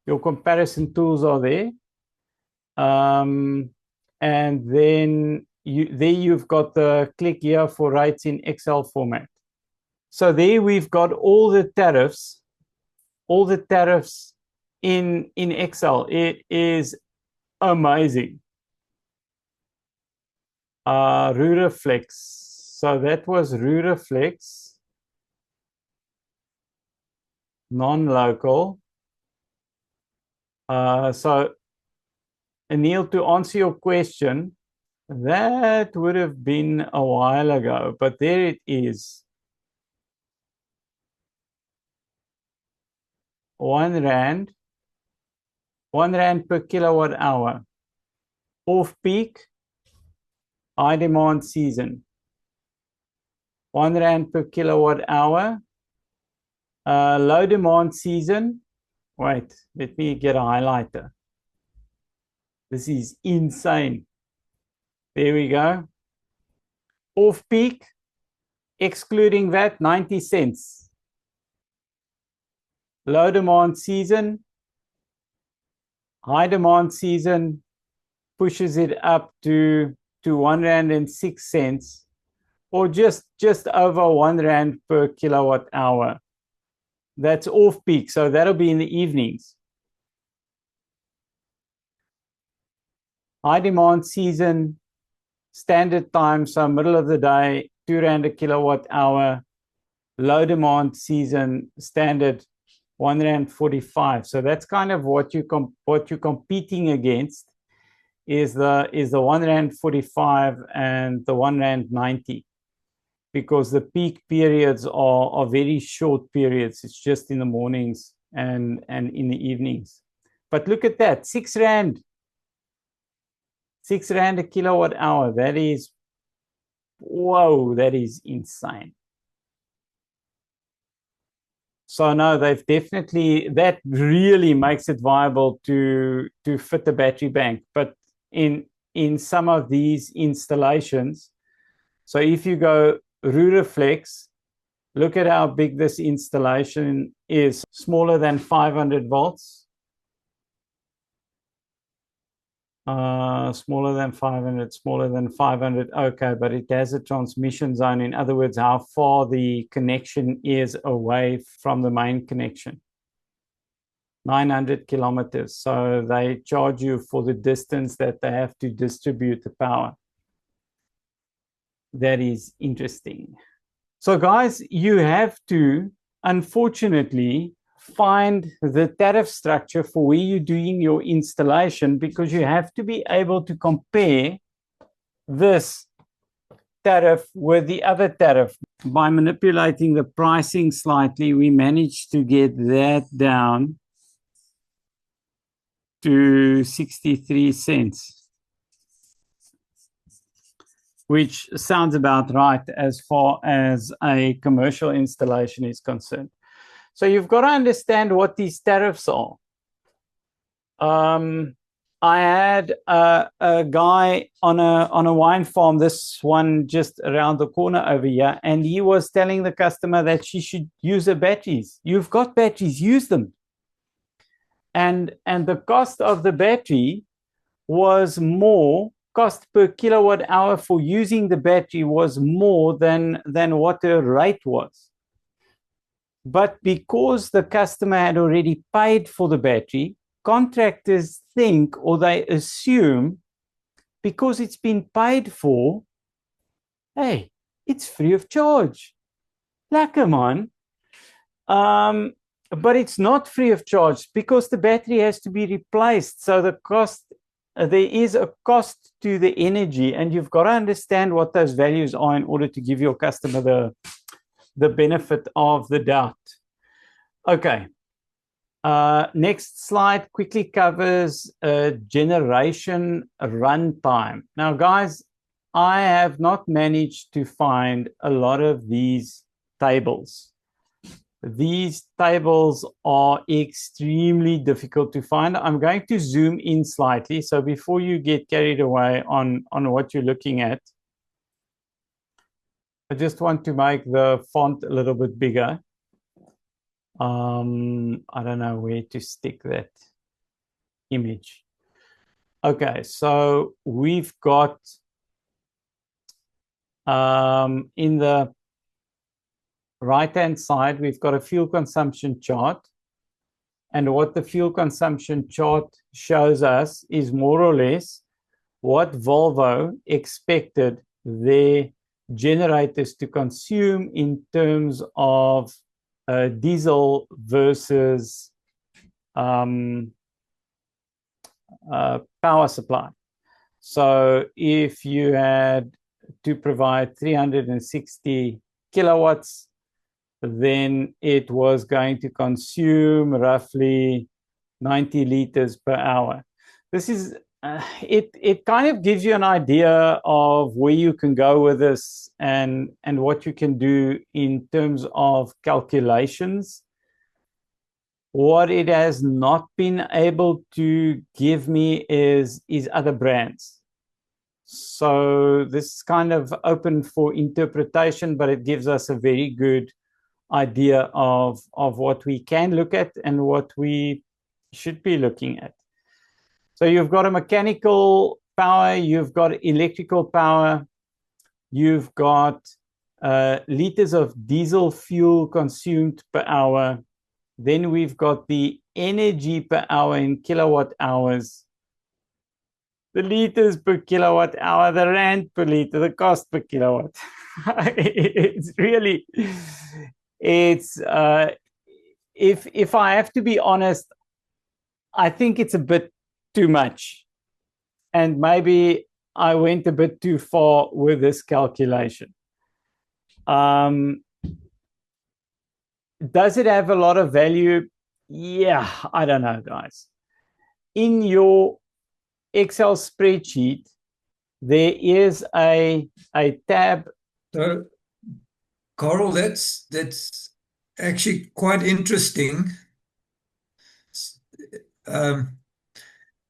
Speaker 1: Your comparison tools are there. And then you've got the click here for rates in Excel format. So there we've got all the tariffs in Excel. It is amazing. Ruraflex. So that was Ruraflex, non-local. So Anil, to answer your question, that would have been a while ago, but there it is. R1 per kilowatt hour. Off peak, high demand season. R1 per kilowatt hour. Low demand season. Wait, let me get a highlighter. This is insane. There we go. Off peak, excluding that, 90 cents. Low demand season, high demand season pushes it up to R1.06, or just over R1 per kilowatt hour. That's off peak, so that'll be in the evenings. High demand season, standard time, so middle of the day, R2 a kilowatt hour. Low demand season, standard R1.45. So that's kind of what you're competing against is the R1.45 and the R1.90, because the peak periods are very short periods. It's just in the mornings and in the evenings. But look at that, R6. R6 a kilowatt hour. That is, whoa, that is insane. So no, they've definitely, that really makes it viable to fit the battery bank. But in some of these installations, so if you go Ruraflex, look at how big this installation is. Smaller than 500 volts. Smaller than 500, okay, but it has a transmission zone. In other words, how far the connection is away from the main connection. 900 kilometers. So they charge you for the distance that they have to distribute the power. That is interesting. So guys, you have to, unfortunately, find the tariff structure for where you're doing your installation, because you have to be able to compare this tariff with the other tariff. By manipulating the pricing slightly, we managed to get that down to 63 cents, which sounds about right as far as a commercial installation is concerned. So you've got to understand what these tariffs are. I had a guy on a wine farm, this one just around the corner over here, and he was telling the customer that she should use her batteries. You've got batteries, use them. And the cost of the battery was more, cost per kilowatt hour for using the battery was more than what her rate was. But because the customer had already paid for the battery, contractors think, or they assume, because it's been paid for, hey, it's free of charge. Lekker man. But it's not free of charge because the battery has to be replaced. So the cost, there is a cost to the energy, and you've got to understand what those values are in order to give your customer the benefit of the doubt. Okay. Next slide quickly covers generation runtime. Now, guys, I have not managed to find a lot of these tables. these tables are extremely difficult to find. I'm going to zoom in slightly. So before you get carried away on what you're looking at, I just want to make the font a little bit bigger. I don't know where to stick that image. Okay, so we've got in the right-hand side, we've got a fuel consumption chart. And what the fuel consumption chart shows us is more or less what Volvo expected their generators to consume in terms of diesel versus power supply. So if you had to provide 360 kilowatts, then it was going to consume roughly 90 liters per hour. This is it kind of gives you an idea of where you can go with this and what you can do in terms of calculations. What it has not been able to give me is other brands. So this is kind of open for interpretation, but it gives us a very good idea of what we can look at and what we should be looking at. So you've got a mechanical power, you've got electrical power, you've got liters of diesel fuel consumed per hour. Then we've got the energy per hour in kilowatt hours, the liters per kilowatt hour, the rand per liter, the cost per kilowatt. It's really, it's if I have to be honest, I think it's a bit too much, and maybe I went a bit too far with this calculation. Does it have a lot of value? Yeah, I don't know, guys. In your Excel spreadsheet, there is a tab.
Speaker 2: So, Carl, that's actually quite interesting.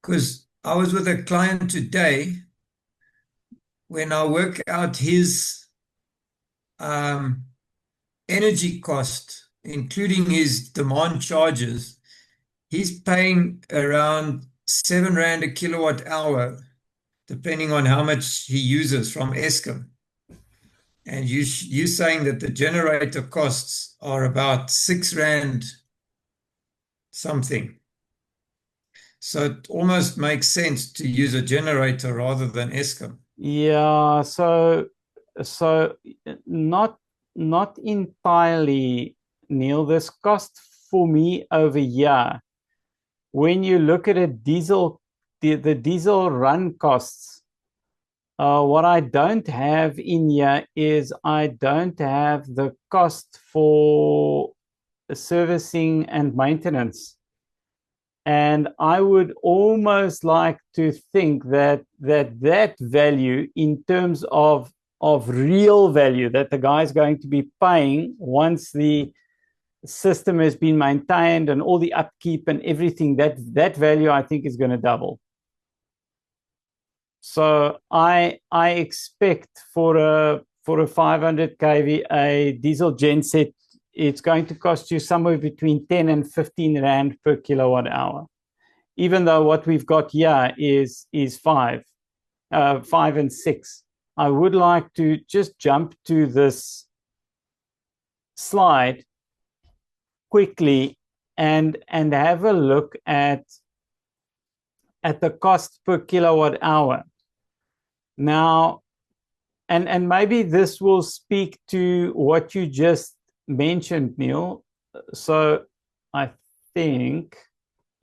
Speaker 2: Because I was with a client today when I work out his energy cost, including his demand charges, he's paying around 7 Rand a kilowatt hour, depending on how much he uses from Eskom. And you're saying that the generator costs are about 6 Rand something. So it almost makes sense to use a generator rather than Eskom.
Speaker 1: Yeah, so not entirely, Neil. This cost for me over here, when you look at a diesel, the diesel run costs, what I don't have in here is I don't have the cost for servicing and maintenance. And I would almost like to think that value in terms of real value that the guy's going to be paying once the system has been maintained and all the upkeep and everything, that value I think is going to double. So I expect for a 500 kVA diesel genset, it's going to cost you somewhere between 10 and 15 Rand per kilowatt hour, even though what we've got here is 5 and 6. I would like to just jump to this slide quickly and have a look at the cost per kilowatt hour. Now, and maybe this will speak to what you just mentioned, Neil. So I think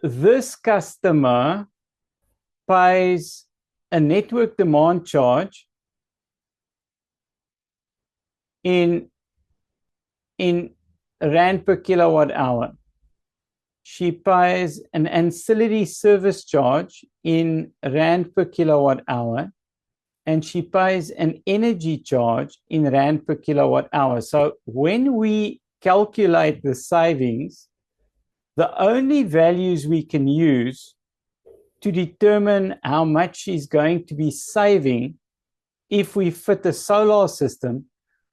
Speaker 1: this customer pays a network demand charge in Rand per kilowatt hour. She pays an ancillary service charge in Rand per kilowatt hour, and she pays an energy charge in Rand per kilowatt hour. So when we calculate the savings, the only values we can use to determine how much she's going to be saving if we fit a solar system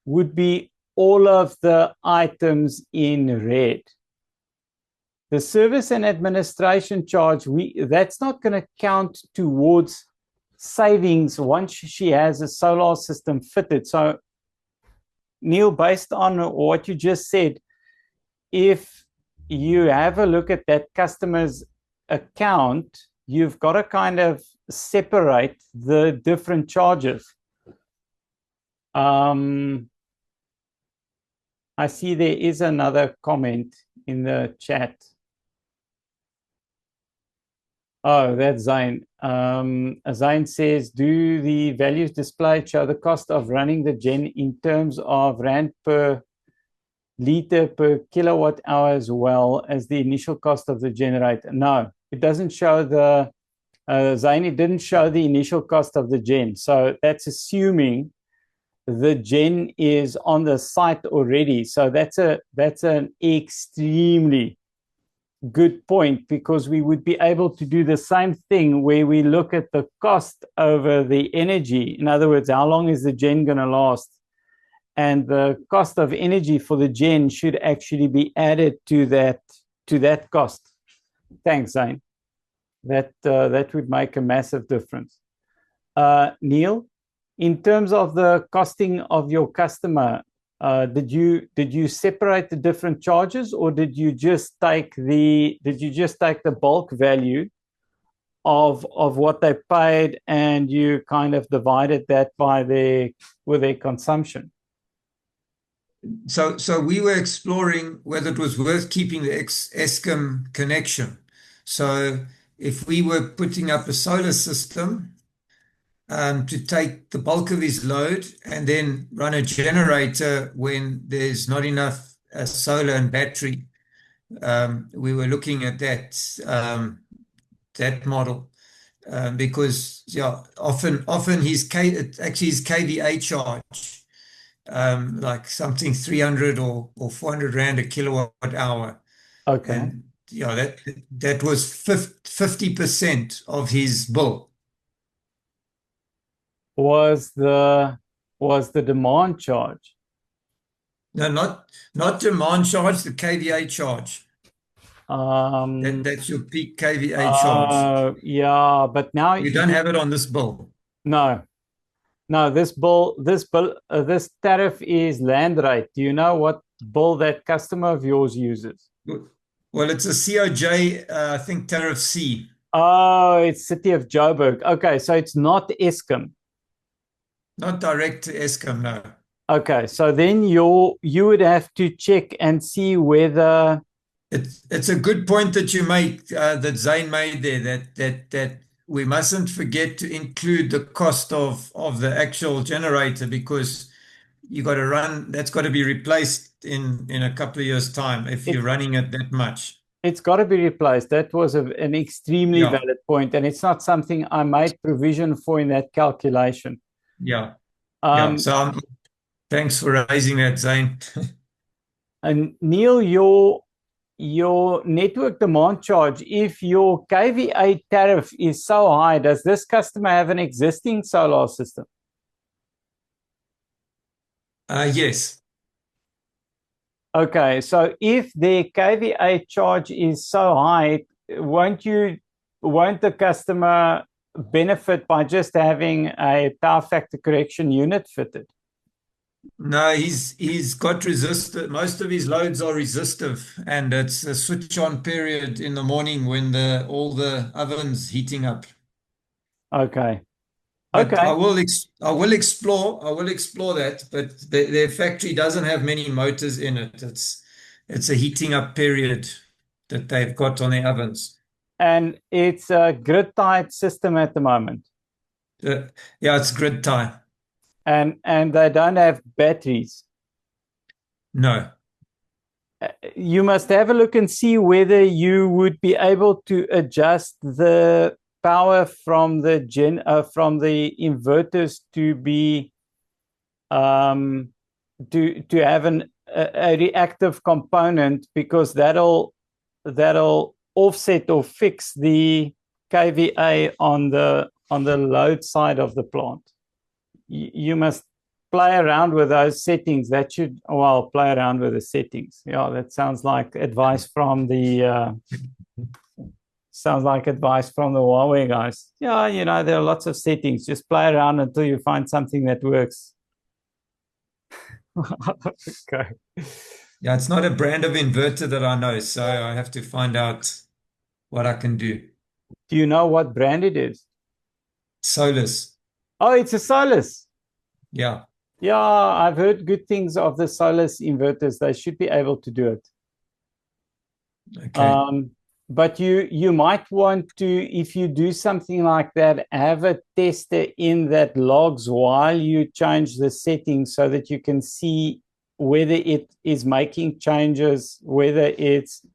Speaker 1: would be all of the items in red. The service and administration charge, that's not going to count towards savings once she has a solar system fitted. So, Neil, based on what you just said, if you have a look at that customer's account, you've got to kind of separate the different charges. I see there is another comment in the chat. Oh, that's Zane. Zane says, do the values displayed show the cost of running the gen in terms of rand per liter per kilowatt hour as well as the initial cost of the generator? No, it doesn't show the, Zane, it didn't show the initial cost of the gen. So that's assuming the gen is on the site already. So that's an extremely good point, because we would be able to do the same thing where we look at the cost over the energy. In other words, how long is the gen going to last? And the cost of energy for the gen should actually be added to that cost. Thanks, Zane. That would make a massive difference. Neil, in terms of the costing of your customer, did you separate the different charges, or did you just take the bulk value of what they paid and you kind of divided that by their consumption?
Speaker 2: So we were exploring whether it was worth keeping the Eskom connection. So if we were putting up a solar system to take the bulk of his load and then run a generator when there's not enough solar and battery, we were looking at that model because often his KVA charge, like something 300 or 400 rand a kilowatt hour.
Speaker 1: Okay.
Speaker 2: And that was 50% of his bill.
Speaker 1: Was the demand charge?
Speaker 2: No, not demand charge, the KVA charge. That's your peak KVA charge.
Speaker 1: Yeah, but now
Speaker 2: you don't have it on this bill.
Speaker 1: No, this tariff is land rate. Do you know what bill that customer of yours uses?
Speaker 2: Well, it's a COJ, I think tariff C.
Speaker 1: Oh, it's City of Joburg. Okay, so it's not Eskom.
Speaker 2: Not direct to Eskom, no.
Speaker 1: Okay, so then you would have to check and see whether
Speaker 2: it's a good point that you make, that Zane made there, that we mustn't forget to include the cost of the actual generator, because you got to run, that's got to be replaced in a couple of years' time if you're running it that much.
Speaker 1: It's got to be replaced. That was an extremely valid point, and it's not something I made provision for in that calculation.
Speaker 2: Yeah. So thanks for raising that, Zane.
Speaker 1: And Neil, your network demand charge, if your KVA tariff is so high, does this customer have an existing solar system?
Speaker 2: Yes.
Speaker 1: Okay, so if their KVA charge is so high, won't the customer benefit by just having a power factor correction unit fitted?
Speaker 2: No, he's got resistive. Most of his loads are resistive, and it's a switch on period in the morning when all the ovens heating up.
Speaker 1: Okay.
Speaker 2: But I will explore that, but their factory doesn't have many motors in it. It's a heating up period that they've got on their ovens.
Speaker 1: And it's a grid tied system at the moment.
Speaker 2: Yeah, it's grid tie.
Speaker 1: And they don't have batteries.
Speaker 2: No.
Speaker 1: You must have a look and see whether you would be able to adjust the power from the inverters to be to have a reactive component, because that'll offset or fix the kVA on the load side of the plant. You must play around with those settings. That should, well, play around with the settings. Yeah, that sounds like advice from the Huawei guys. Yeah, you know, there are lots of settings. Just play around until you find something that works. Okay.
Speaker 2: Yeah, it's not a brand of inverter that I know, so I have to find out what I can do.
Speaker 1: Do you know what brand it is?
Speaker 2: Solus.
Speaker 1: Oh, it's a Solus.
Speaker 2: Yeah.
Speaker 1: Yeah, I've heard good things of the Solus inverters. They should be able to do it.
Speaker 2: Okay.
Speaker 1: But you might want to, if you do something like that, have a tester in that logs while you change the settings so that you can see whether it is making changes, whether it's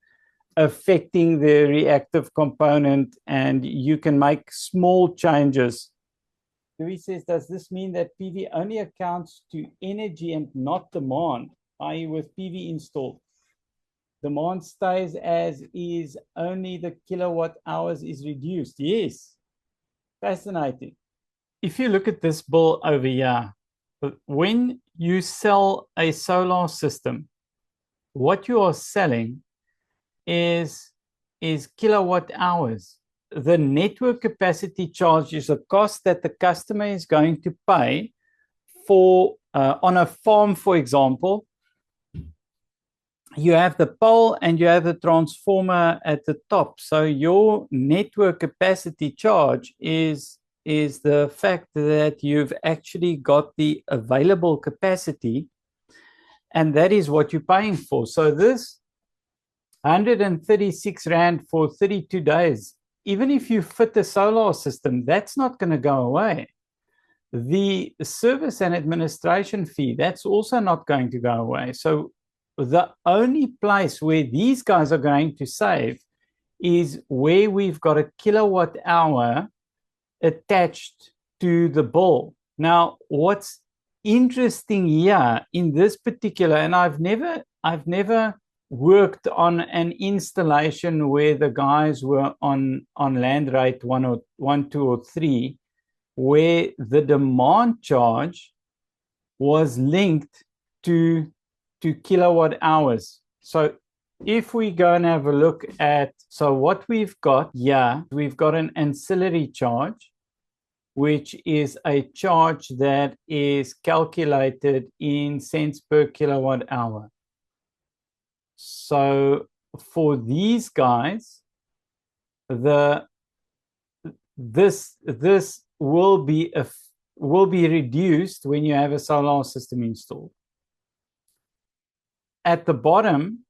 Speaker 1: affecting the reactive component, and you can make small changes. Louis says, does this mean that PV only accounts to energy and not demand, i.e. with PV installed? Demand stays as is, only the kilowatt hours is reduced. Yes, fascinating. If you look at this bill over here, when you sell a solar system, what you are selling is kilowatt hours. The network capacity charge is a cost that the customer is going to pay for, on a farm, for example. You have the pole and you have the transformer at the top. So your network capacity charge is the fact that you've actually got the available capacity, and that is what you're paying for. So this 136 Rand for 32 days, even if you fit the solar system, that's not going to go away. The service and administration fee, that's also not going to go away. So the only place where these guys are going to save is where we've got a kilowatt hour attached to the bill. Now, what's interesting here in this particular, and I've never worked on an installation where the guys were on land rate 1, 2, or 3, where the demand charge was linked to kilowatt hours. So if we go and have a look at, so what we've got here, we've got an ancillary charge, which is a charge that is calculated in cents per kilowatt hour. So for these guys, this will be reduced when you have a solar system installed. At the bottom,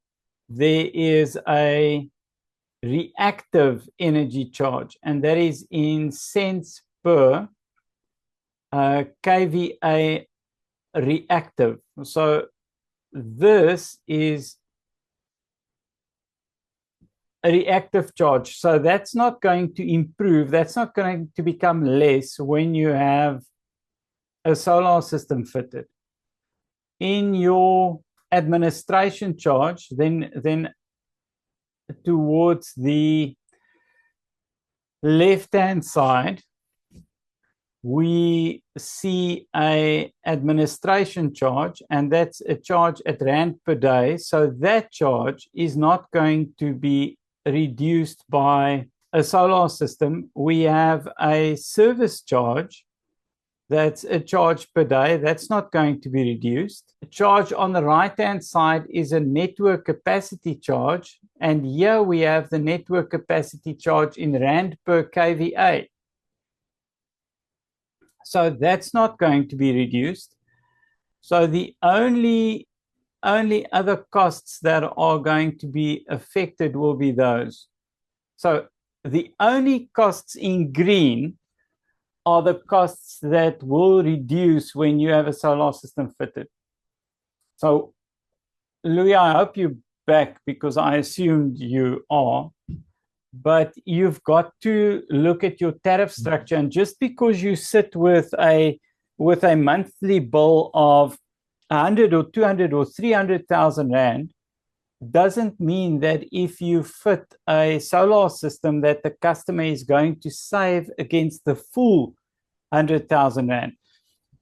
Speaker 1: there is a reactive energy charge, and that is in cents per kVA reactive. So this is a reactive charge. So that's not going to improve. That's not going to become less when you have a solar system fitted. In your administration charge, then towards the left-hand side, we see a administration charge, and that's a charge at Rand per day. So that charge is not going to be reduced by a solar system. We have a service charge, that's a charge per day. That's not going to be reduced. The charge on the right-hand side is a network capacity charge. And here we have the network capacity charge in Rand per kVA. So that's not going to be reduced. So the only other costs that are going to be affected will be those. So the only costs in green are the costs that will reduce when you have a solar system fitted. So, Louis, I hope you're back, because I assumed you are. But you've got to look at your tariff structure, and just because you sit with a monthly bill of 100 or 200 or 300,000 rand doesn't mean that if you fit a solar system that the customer is going to save against the full 100,000 rand.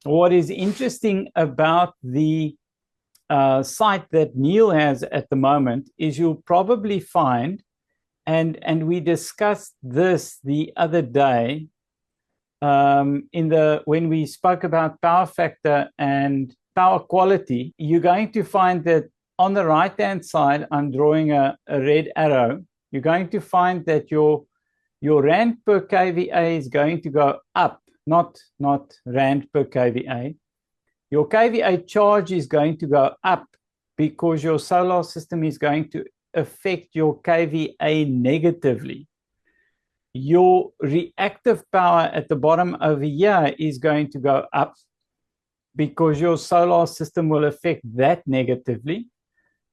Speaker 1: What is interesting about the site that Neil has at the moment is you'll probably find, and we discussed this the other day when we spoke about power factor and power quality, you're going to find that on the right-hand side, I'm drawing a red arrow. You're going to find that your rand per kVA is going to go up, not rand per kVA. Your kVA charge is going to go up because your solar system is going to affect your kVA negatively. Your reactive power at the bottom over here is going to go up because your solar system will affect that negatively.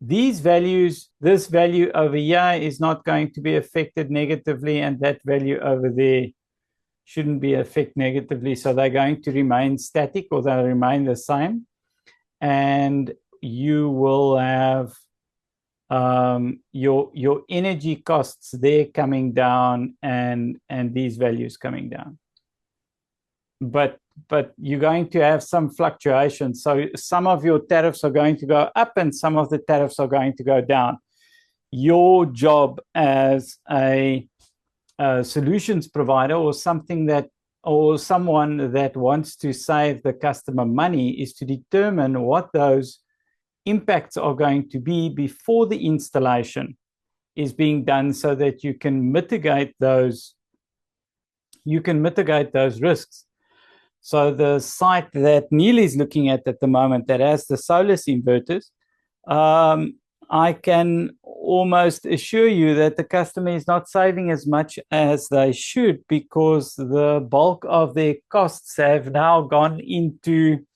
Speaker 1: These values, this value over here is not going to be affected negatively, and that value over there shouldn't be affected negatively. So they're going to remain static, or they'll remain the same. And you will have your energy costs there coming down, and these values coming down. But you're going to have some fluctuation. So some of your tariffs are going to go up and some of the tariffs are going to go down. Your job as a solutions provider, or someone that wants to save the customer money, is to determine what those impacts are going to be before the installation is being done, so that you can mitigate those risks. So the site that Neil is looking at the moment, that has the Solus inverters, I can almost assure you that the customer is not saving as much as they should, because the bulk of their costs have now gone into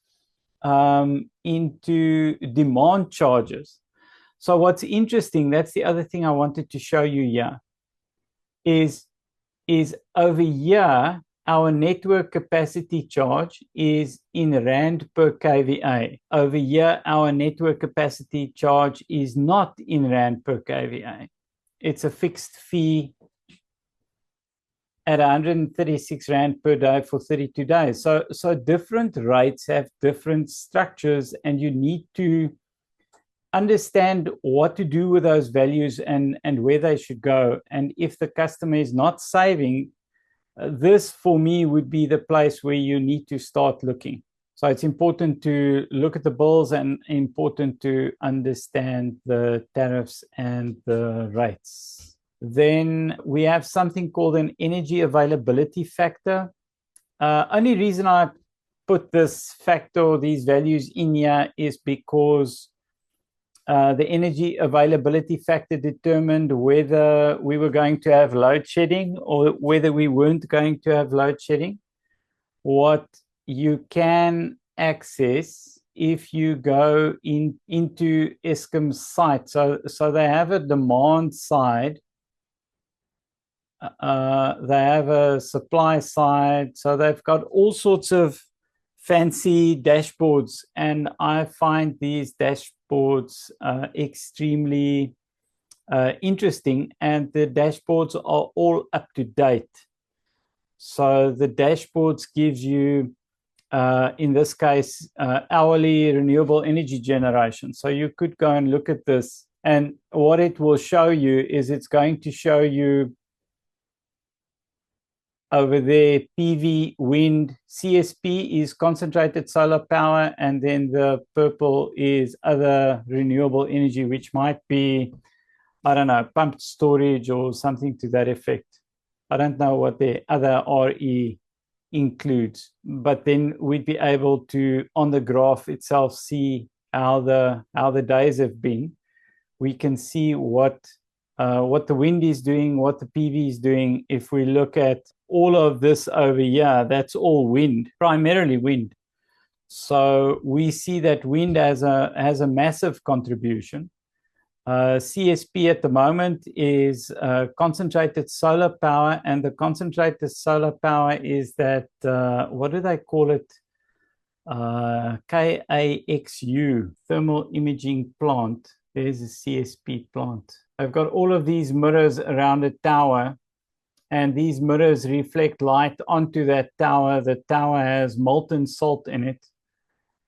Speaker 1: demand charges. So what's interesting, that's the other thing I wanted to show you here, is over here, our network capacity charge is in rand per kVA. Over here, our network capacity charge is not in rand per kVA. It's a fixed fee at 136 rand per day for 32 days. So different rates have different structures, and you need to understand what to do with those values and where they should go. And if the customer is not saving, this for me would be the place where you need to start looking. So it's important to look at the bills and important to understand the tariffs and the rates. Then we have something called an energy availability factor. Only reason I put this factor, these values in here, is because the energy availability factor determined whether we were going to have load shedding or whether we weren't going to have load shedding. What you can access if you go into Eskom's site, so they have a demand side, they have a supply side, so they've got all sorts of fancy dashboards, and I find these dashboards extremely interesting, and the dashboards are all up to date. So the dashboards gives you, in this case, hourly renewable energy generation. So you could go and look at this, and what it will show you is it's going to show you over there, PV, wind, CSP is concentrated solar power, and then the purple is other renewable energy, which might be, I don't know, pumped storage or something to that effect. I don't know what the other RE includes, but then we'd be able to, on the graph itself, see how the days have been. We can see what the wind is doing, what the PV is doing. If we look at all of this over here, that's all wind, primarily wind. So we see that wind has a massive contribution. CSP at the moment is concentrated solar power, and the concentrated solar power is that, what do they call it? KAXU, thermal imaging plant. There's a CSP plant. They've got all of these mirrors around a tower, and these mirrors reflect light onto that tower. The tower has molten salt in it,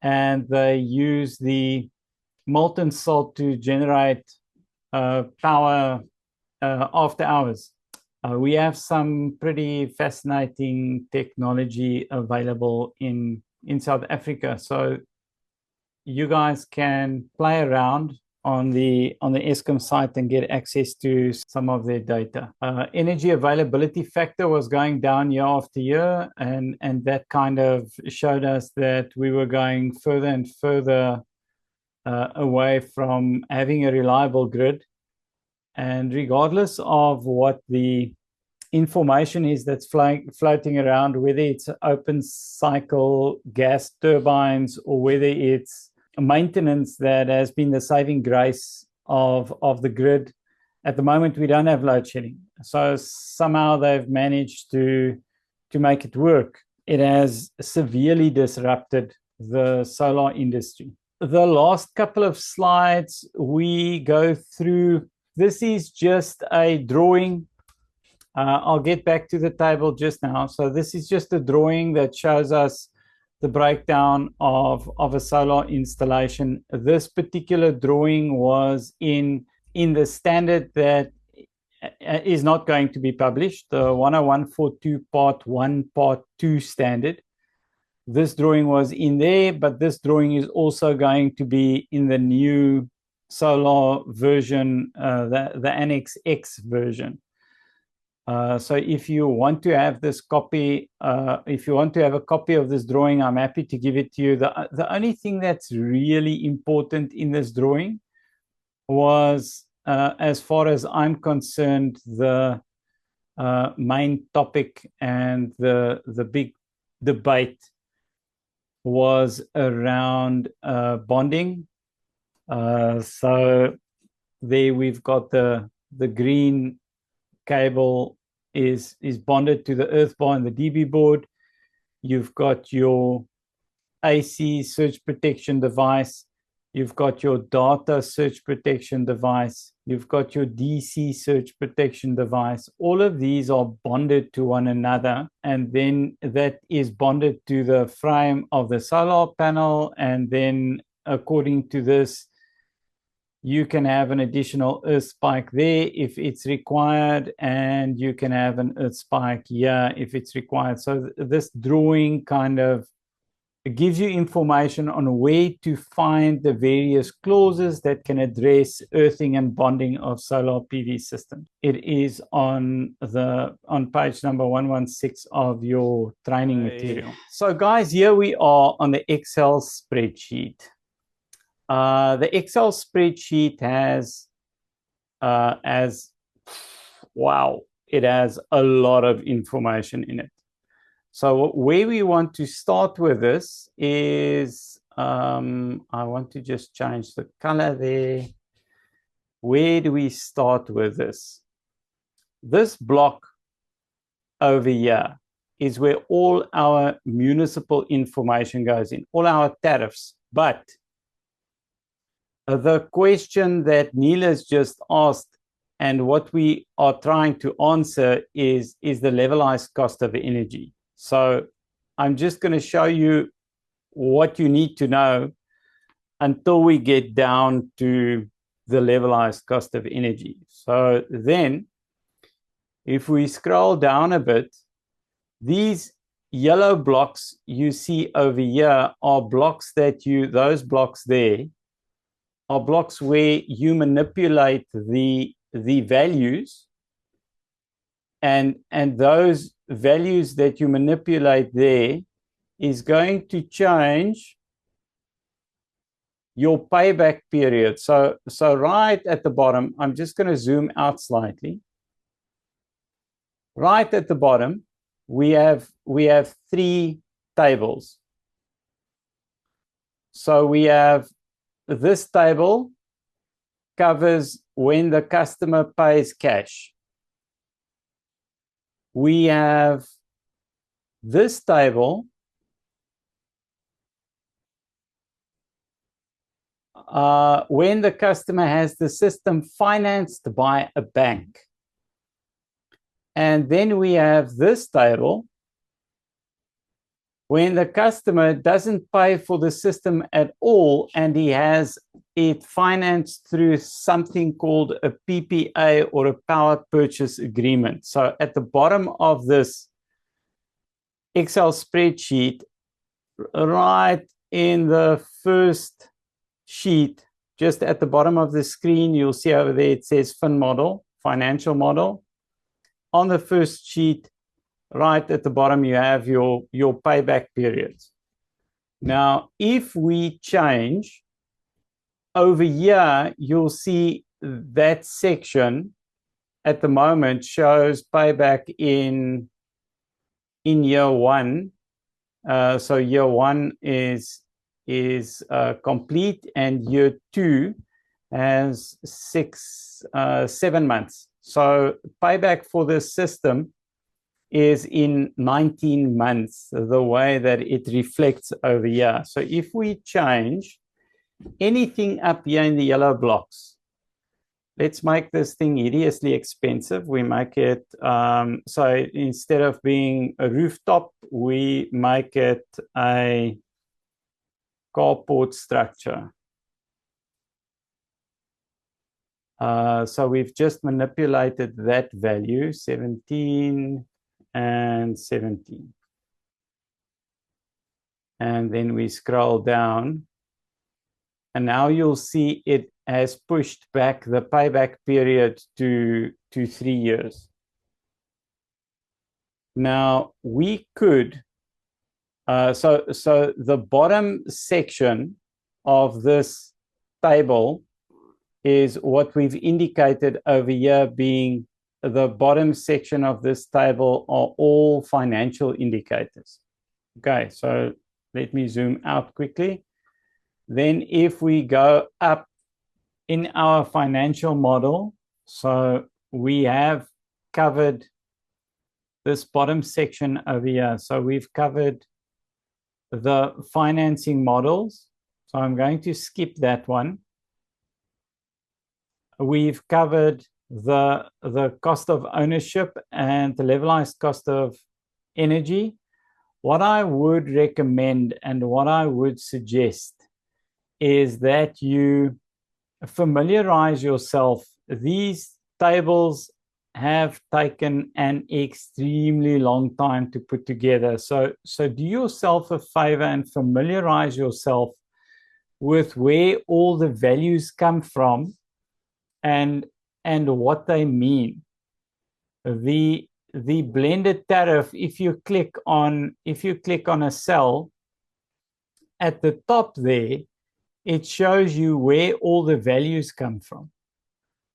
Speaker 1: and they use the molten salt to generate power after hours. We have some pretty fascinating technology available in South Africa. So you guys can play around on the Eskom site and get access to some of their data. Energy availability factor was going down year after year, and that kind of showed us that we were going further and further away from having a reliable grid. And regardless of what the information is that's floating around, whether it's open cycle gas turbines or whether it's maintenance that has been the saving grace of the grid, at the moment we don't have load shedding. So somehow they've managed to make it work. It has severely disrupted the solar industry. The last couple of slides we go through, this is just a drawing. I'll get back to the table just now. So this is just a drawing that shows us the breakdown of a solar installation. This particular drawing was in the standard that is not going to be published, the 10142 Part 1, Part 2 standard. This drawing was in there, but this drawing is also going to be in the new solar version, the Annex X version. So if you want to have this copy, if you want to have a copy of this drawing, I'm happy to give it to you. The only thing that's really important in this drawing was, as far as I'm concerned, the main topic and the big debate was around bonding. So there we've got the green cable is bonded to the earth bar and the DB board. You've got your AC surge protection device. You've got your data surge protection device. You've got your DC surge protection device. All of these are bonded to one another, and then that is bonded to the frame of the solar panel. And then according to this, you can have an additional earth spike there if it's required, and you can have an earth spike here if it's required. So this drawing kind of gives you information on where to find the various clauses that can address earthing and bonding of solar PV systems. It is on page number 116 of your training material. So guys, here we are on the Excel spreadsheet. The Excel spreadsheet has wow, it has a lot of information in it. So where we want to start with this is, I want to just change the color there. Where do we start with this? This block over here is where all our municipal information goes in, all our tariffs. But the question that Neil has just asked and what we are trying to answer is the levelized cost of energy. So I'm just going to show you what you need to know until we get down to the levelized cost of energy. So then if we scroll down a bit, these yellow blocks you see over here are blocks that those blocks there are blocks where you manipulate the values, and those values that you manipulate there is going to change your payback period. So right at the bottom, I'm just going to zoom out slightly. Right at the bottom, we have three tables. So we have this table covers when the customer pays cash. We have this table when the customer has the system financed by a bank. And then we have this table when the customer doesn't pay for the system at all and he has it financed through something called a PPA or a power purchase agreement. So at the bottom of this Excel spreadsheet, right in the first sheet, just at the bottom of the screen, you'll see over there it says fin model, financial model. On the first sheet, right at the bottom, you have your payback periods. Now, if we change over here, you'll see that section at the moment shows payback in year one. So year one is complete, and year two has 7 months. So payback for this system is in 19 months, the way that it reflects over here. So if we change anything up here in the yellow blocks, let's make this thing hideously expensive. We make it, so instead of being a rooftop, we make it a carport structure. So we've just manipulated that value, 17 and 17. And then we scroll down, and now you'll see it has pushed back the payback period to 3 years. Now we could, so the bottom section of this table is what we've indicated over here being the bottom section of this table are all financial indicators. Okay, so let me zoom out quickly. Then if we go up in our financial model, so we have covered this bottom section over here. So we've covered the financing models. So I'm going to skip that one. We've covered the cost of ownership and the levelized cost of energy. What I would recommend and what I would suggest is that you familiarize yourself. These tables have taken an extremely long time to put together. So do yourself a favor and familiarize yourself with where all the values come from and what they mean. The blended tariff, if you click on a cell at the top there, it shows you where all the values come from.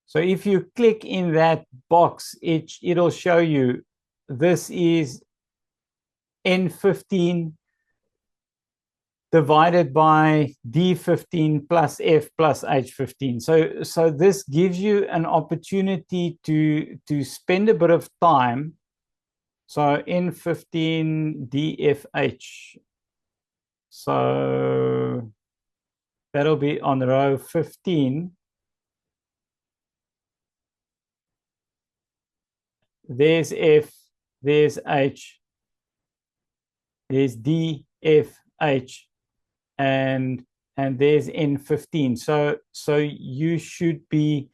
Speaker 1: So if you click in that box, it'll show you this is N15 divided by D15 plus F plus H15. So this gives you an opportunity to spend a bit of time. So N15 DFH. So that'll be on row 15. There's F, there's H, there's D, F, H, and there's N15. So you should be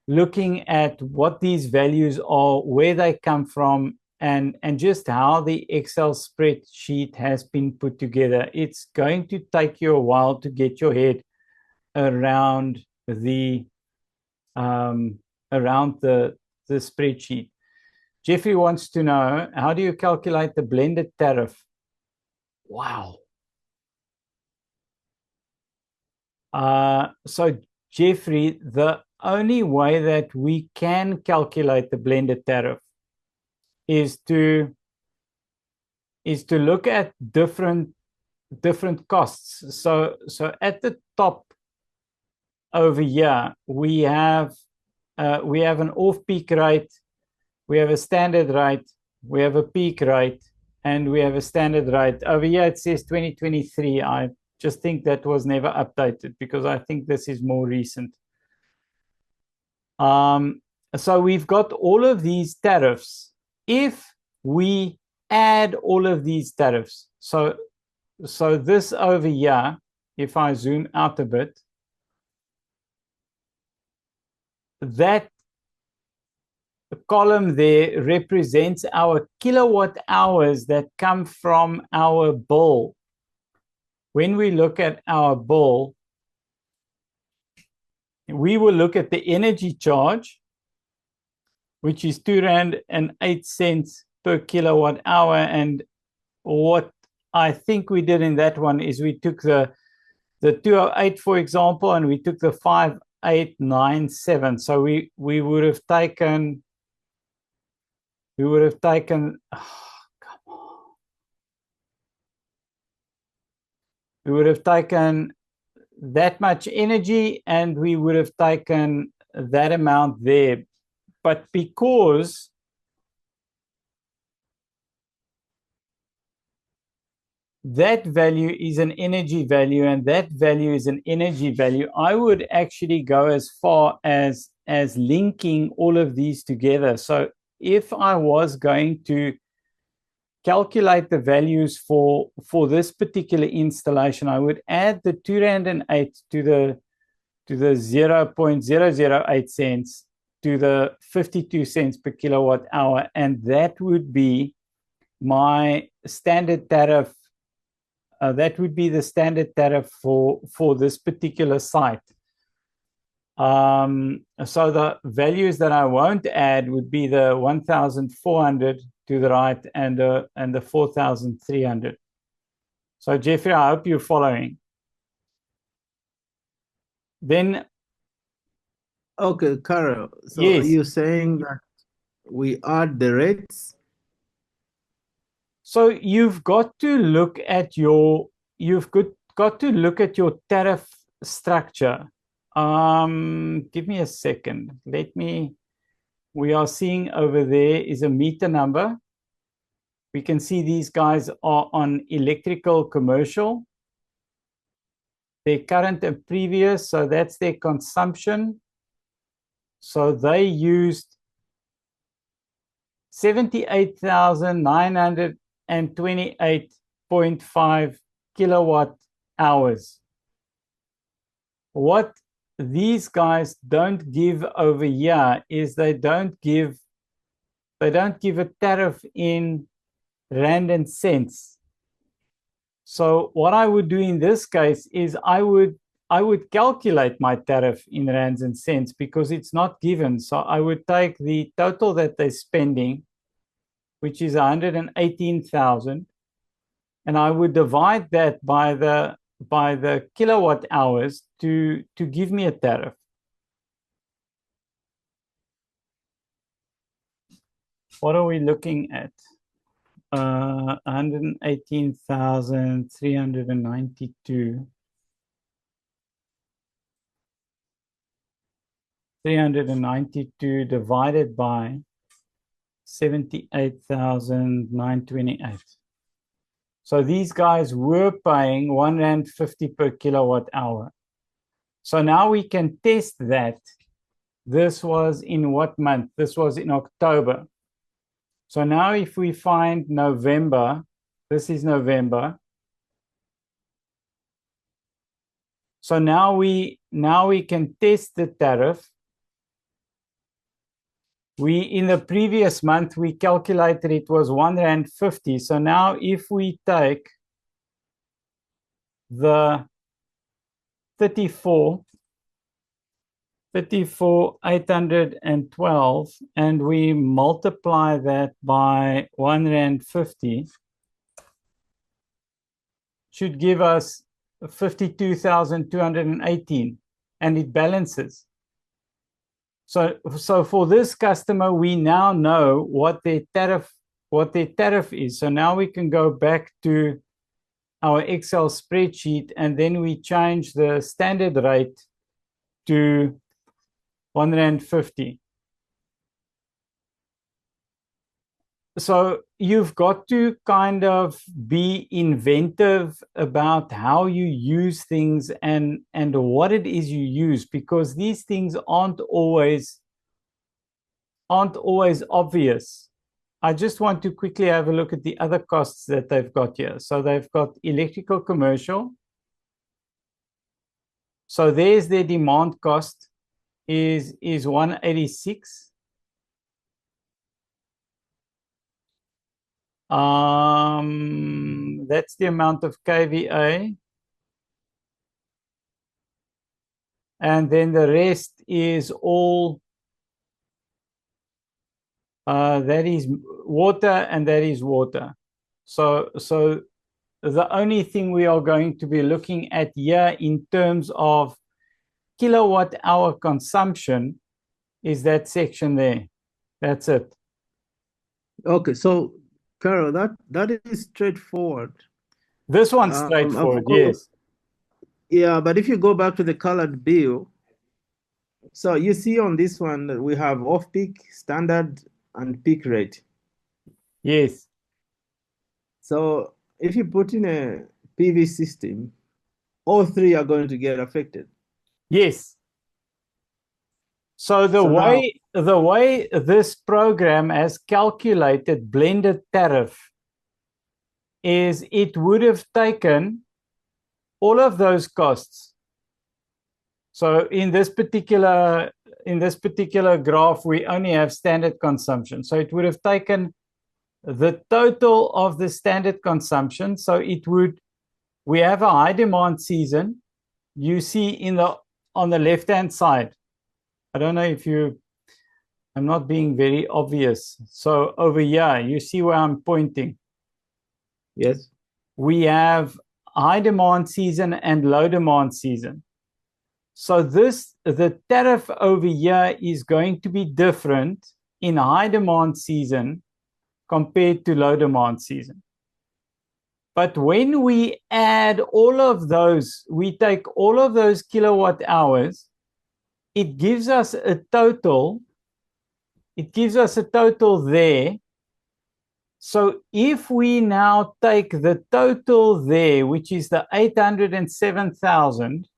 Speaker 1: looking at what these values are, where they come from, and just how the Excel spreadsheet has been put together. It's going to take you a while to get your head around the spreadsheet. Jeffrey wants to know, how do you calculate the blended tariff? Wow. So Jeffrey, the only way that we can calculate the blended tariff is to look at different costs. So at the top over here, we have an off-peak rate, we have a standard rate, we have a peak rate, and we have a standard rate. Over here it says 2023. I just think that was never updated because I think this is more recent. So we've got all of these tariffs. If we add all of these tariffs, so this over here, if I zoom out a bit, that column there represents our kilowatt hours that come from our bill. When we look at our bill, we will look at the energy charge, which is R2.08 per kilowatt hour. And what I think we did in that one is we took the 208, for example, and we took the 5897. So we would have taken, oh, come on. We would have taken that much energy and we would have taken that amount there. But because that value is an energy value and that value is an energy value, I would actually go as far as linking all of these together. So if I was going to calculate the values for this particular installation, I would add the R2.08 to the 0.008 cents to the 52 cents per kilowatt hour, and that would be my standard tariff. That would be the standard tariff for this particular site. So the values that I won't add would be the 1,400 to the right and the 4,300. So Jeffrey, I hope you're following. Then,
Speaker 4: okay, Carol. So
Speaker 1: yes.
Speaker 4: Are you saying that we add the rates?
Speaker 1: So you've got to look at your tariff structure. Give me a second. We are seeing over there is a meter number. We can see these guys are on electrical commercial. Their current and previous, so that's their consumption. So they used 78,928.5 kilowatt hours. What these guys don't give over here is they don't give a tariff in rand and cents. So what I would do in this case is I would calculate my tariff in rands and cents because it's not given. So I would take the total that they're spending, which is 118,000, and I would divide that by the kilowatt hours to give me a tariff. What are we looking at? 118,392. 392 divided by 78,928. So these guys were paying R1.50 per kilowatt hour. So now we can test that. This was in what month? This was in October. So now if we find November, this is November. So now we can test the tariff. In the previous month, we calculated it was R1.50. So now if we take the 34,812 and we multiply that by R1.50, should give us 52,218, and it balances. So for this customer, we now know what their tariff is. So now we can go back to our Excel spreadsheet and then we change the standard rate to R1.50. so you've got to kind of be inventive about how you use things and what it is you use, because these things aren't always obvious. I just want to quickly have a look at the other costs that they've got here. So they've got electrical commercial. So there's their demand cost is 186. That's the amount of kVA. And then the rest is all, that is water, and that is water. So the only thing we are going to be looking at here in terms of kilowatt hour consumption is that section there. That's it.
Speaker 4: Okay, so Carol, that is straightforward.
Speaker 1: This one's straightforward, yes.
Speaker 4: Yeah, but if you go back to the colored bill, so you see on this one that we have off-peak, standard, and peak rate.
Speaker 1: Yes.
Speaker 4: So if you put in a PV system, all three are going to get affected.
Speaker 1: Yes. So the way this program has calculated blended tariff is it would have taken all of those costs. So in this particular graph, we only have standard consumption. So it would have taken the total of the standard consumption. So it would, we have a high demand season. You see on the left-hand side. I don't know if I'm not being very obvious. So over here, you see where I'm pointing.
Speaker 4: Yes.
Speaker 1: We have high demand season and low demand season. So the tariff over here is going to be different in high demand season compared to low demand season. But when we add all of those, we take all of those kilowatt hours, it gives us a total. It gives us a total there. So if we now take the total there, which is the 807,000,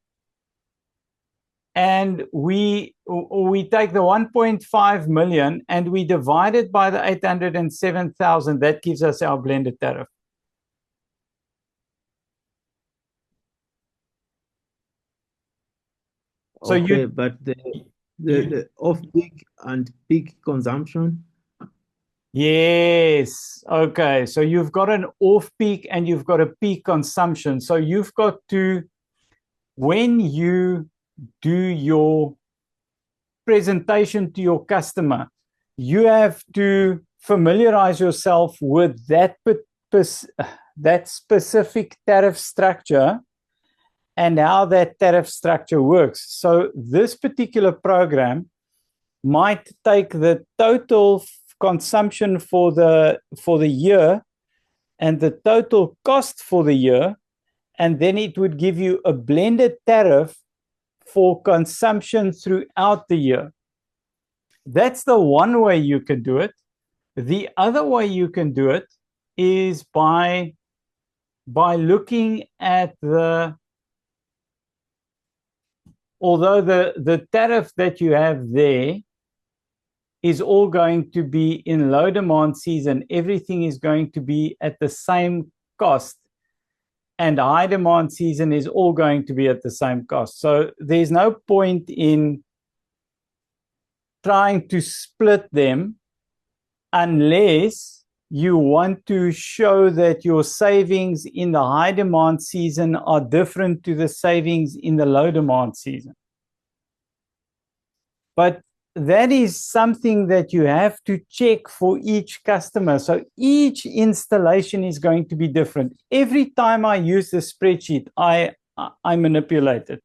Speaker 1: and we take the 1.5 million and we divide it by the 807,000, that gives us our blended tariff.
Speaker 4: So okay, but the off-peak and peak consumption?
Speaker 1: Yes. Okay. So you've got an off-peak and you've got a peak consumption. So you've got to, when you do your presentation to your customer, you have to familiarize yourself with that specific tariff structure and how that tariff structure works. So this particular program might take the total consumption for the year and the total cost for the year, and then it would give you a blended tariff for consumption throughout the year. That's the one way you can do it. The other way you can do it is by looking at although the tariff that you have there is all going to be in low demand season, everything is going to be at the same cost, and high demand season is all going to be at the same cost. So there's no point in trying to split them unless you want to show that your savings in the high demand season are different to the savings in the low demand season. But that is something that you have to check for each customer. So each installation is going to be different. Every time I use the spreadsheet, I manipulate it.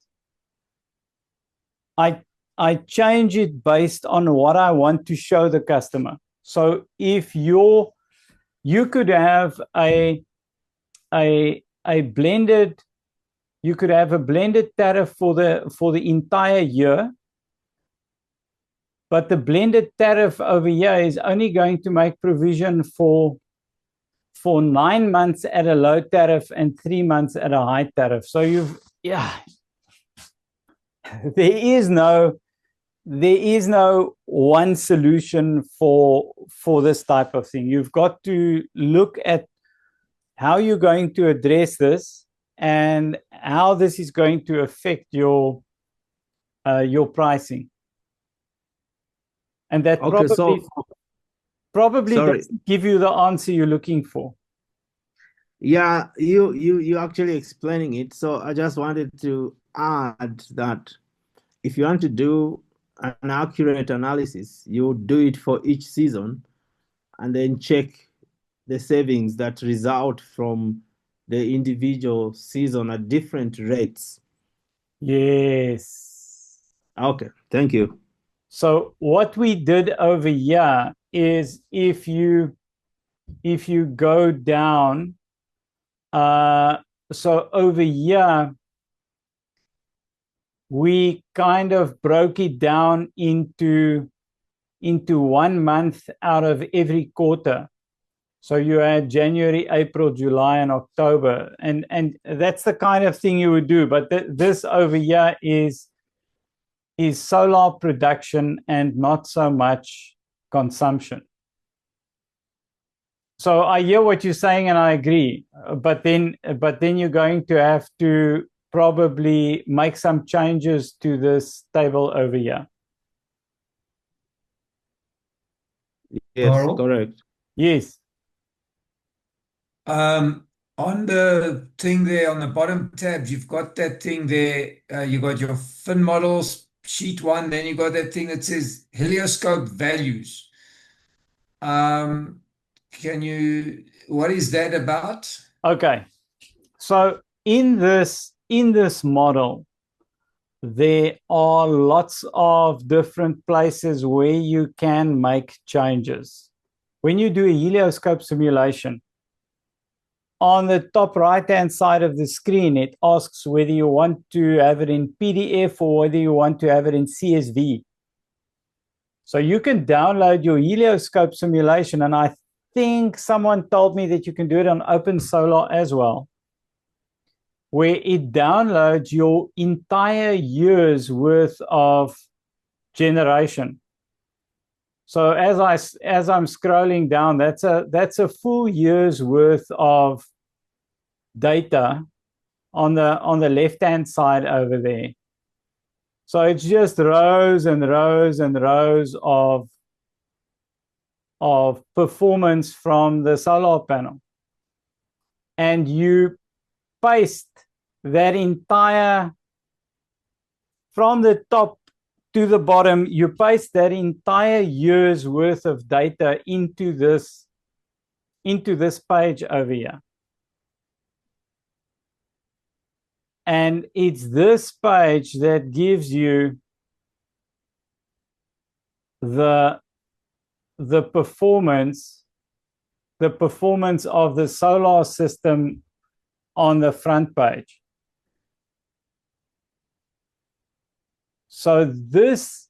Speaker 1: I change it based on what I want to show the customer. So if you could have a blended, you could have a blended tariff for the entire year. But the blended tariff over here is only going to make provision for 9 months at a low tariff and 3 months at a high tariff. So there is no one solution for this type of thing. You've got to look at how you're going to address this and how this is going to affect your pricing. And that probably doesn't give you the answer you're looking for.
Speaker 4: Yeah, you actually explaining it. So I just wanted to add that if you want to do an accurate analysis, you do it for each season and then check the savings that result from the individual season at different rates.
Speaker 1: Yes.
Speaker 4: Okay, thank you.
Speaker 1: So what we did over here is if you go down, so over here, we kind of broke it down into 1 month out of every quarter. So you had January, April, July, and October. And that's the kind of thing you would do. But this over here is solar production and not so much consumption. So I hear what you're saying and I agree. But then you're going to have to probably make some changes to this table over here.
Speaker 4: Yes,
Speaker 2: Carl?
Speaker 4: correct.
Speaker 1: Yes.
Speaker 2: On the thing there on the bottom tab, you've got that thing there. You got your fin models, sheet 1, then you got that thing that says helioscope values. What is that about?
Speaker 1: Okay. So in this model, there are lots of different places where you can make changes. When you do a helioscope simulation, on the top right-hand side of the screen, it asks whether you want to have it in PDF or whether you want to have it in CSV. So you can download your helioscope simulation, and I think someone told me that you can do it on OpenSolar as well, where it downloads your entire year's worth of generation. So as I'm scrolling down, that's a full year's worth of data on the left-hand side over there. So it's just rows and rows and rows of performance from the solar panel. And you paste that entire, from the top to the bottom, you paste that entire year's worth of data into this page over here. And it's this page that gives you the performance of the solar system on the front page. So this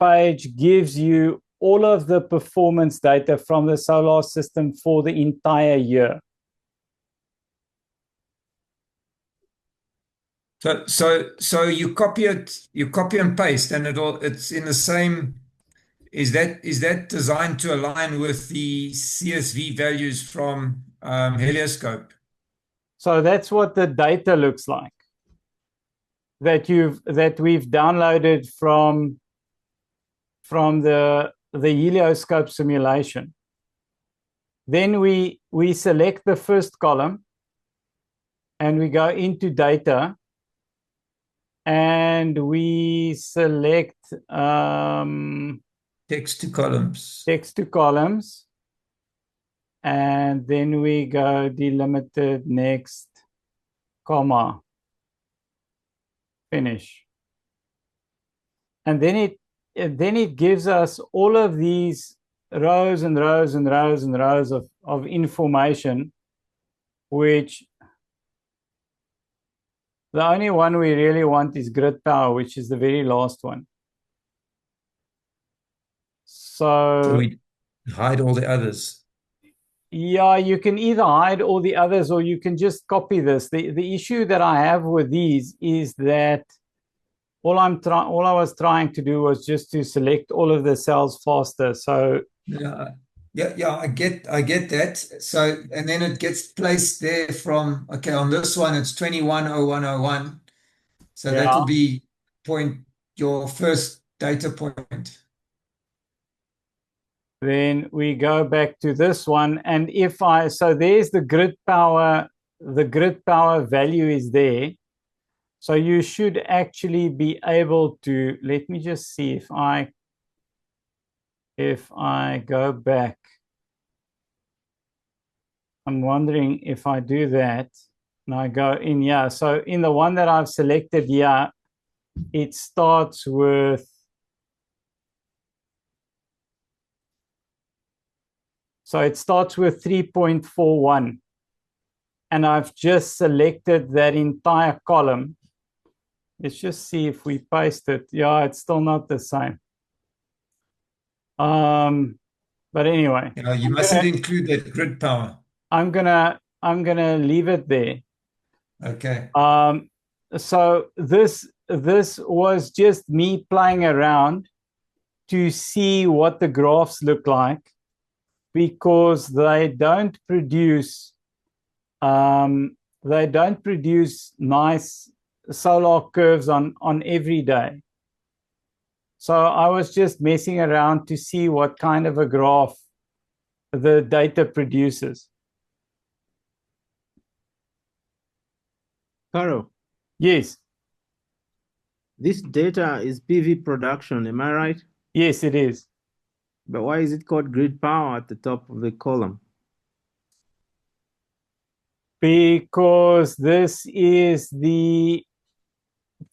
Speaker 1: page gives you all of the performance data from the solar system for the entire year.
Speaker 2: So you copy and paste, and it's in the same. Is that designed to align with the CSV values from Helioscope?
Speaker 1: So that's what the data looks like that we've downloaded from the Helioscope simulation. Then we select the first column and we go into data and we select
Speaker 2: text to columns.
Speaker 1: Text to columns. And then we go delimited, next, comma, finish. And then it gives us all of these rows and rows and rows and rows of information, which the only one we really want is grid power, which is the very last one.
Speaker 2: So we hide all the others.
Speaker 1: Yeah, you can either hide all the others or you can just copy this. The issue that I have with these is that all I was trying to do was just to select all of the cells faster. So
Speaker 2: yeah, I get that. So, and then it gets placed there from, okay, on this one it's 210101. So that will be your first data point.
Speaker 1: Then we go back to this one, and so there's the grid power value is there. So you should actually be able to, let me just see if I go back. I'm wondering if I do that and I go in here. So in the one that I've selected here, it starts with, so it starts with 3.41. And I've just selected that entire column. Let's just see if we paste it. Yeah, it's still not the same. But anyway.
Speaker 2: You mustn't include that grid power.
Speaker 1: I'm gonna leave it there.
Speaker 2: Okay.
Speaker 1: So this was just me playing around to see what the graphs look like, because they don't produce nice solar curves on every day. So I was just messing around to see what kind of a graph the data produces.
Speaker 4: Carol.
Speaker 1: Yes.
Speaker 4: This data is PV production, am I right?
Speaker 1: Yes, it is.
Speaker 4: But why is it called grid power at the top of the column?
Speaker 1: Because this is the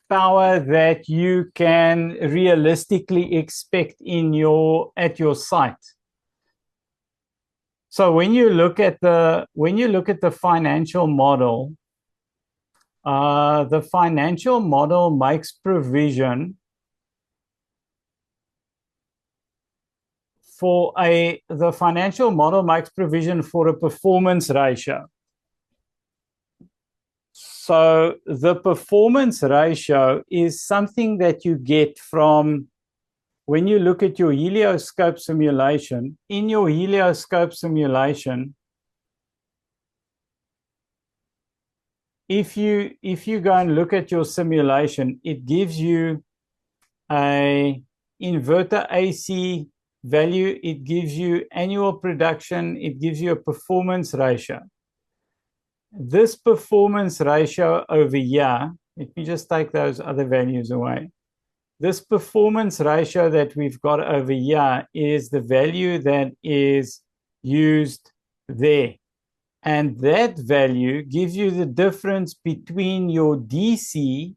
Speaker 1: power that you can realistically expect at your site. So when you look at the financial model, the financial model makes provision for a performance ratio. So the performance ratio is something that you get from when you look at your helioscope simulation. In your helioscope simulation, if you go and look at your simulation, it gives you a inverter AC value, it gives you annual production, it gives you a performance ratio. This performance ratio over here, let me just take those other values away. This performance ratio that we've got over here is the value that is used there. And that value gives you the difference between your DC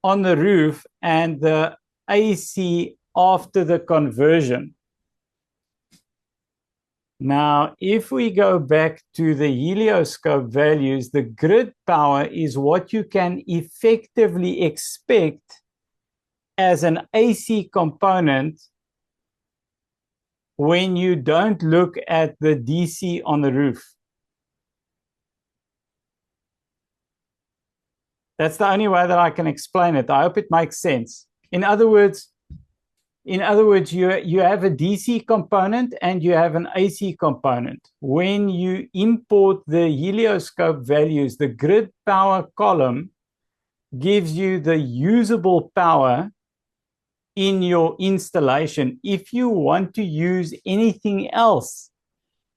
Speaker 1: on the roof and the AC after the conversion. Now, if we go back to the helioscope values, the grid power is what you can effectively expect as an AC component when you don't look at the DC on the roof. That's the only way that I can explain it. I hope it makes sense. In other words, you have a DC component and you have an AC component. When you import the helioscope values, the grid power column gives you the usable power in your installation. If you want to use anything else,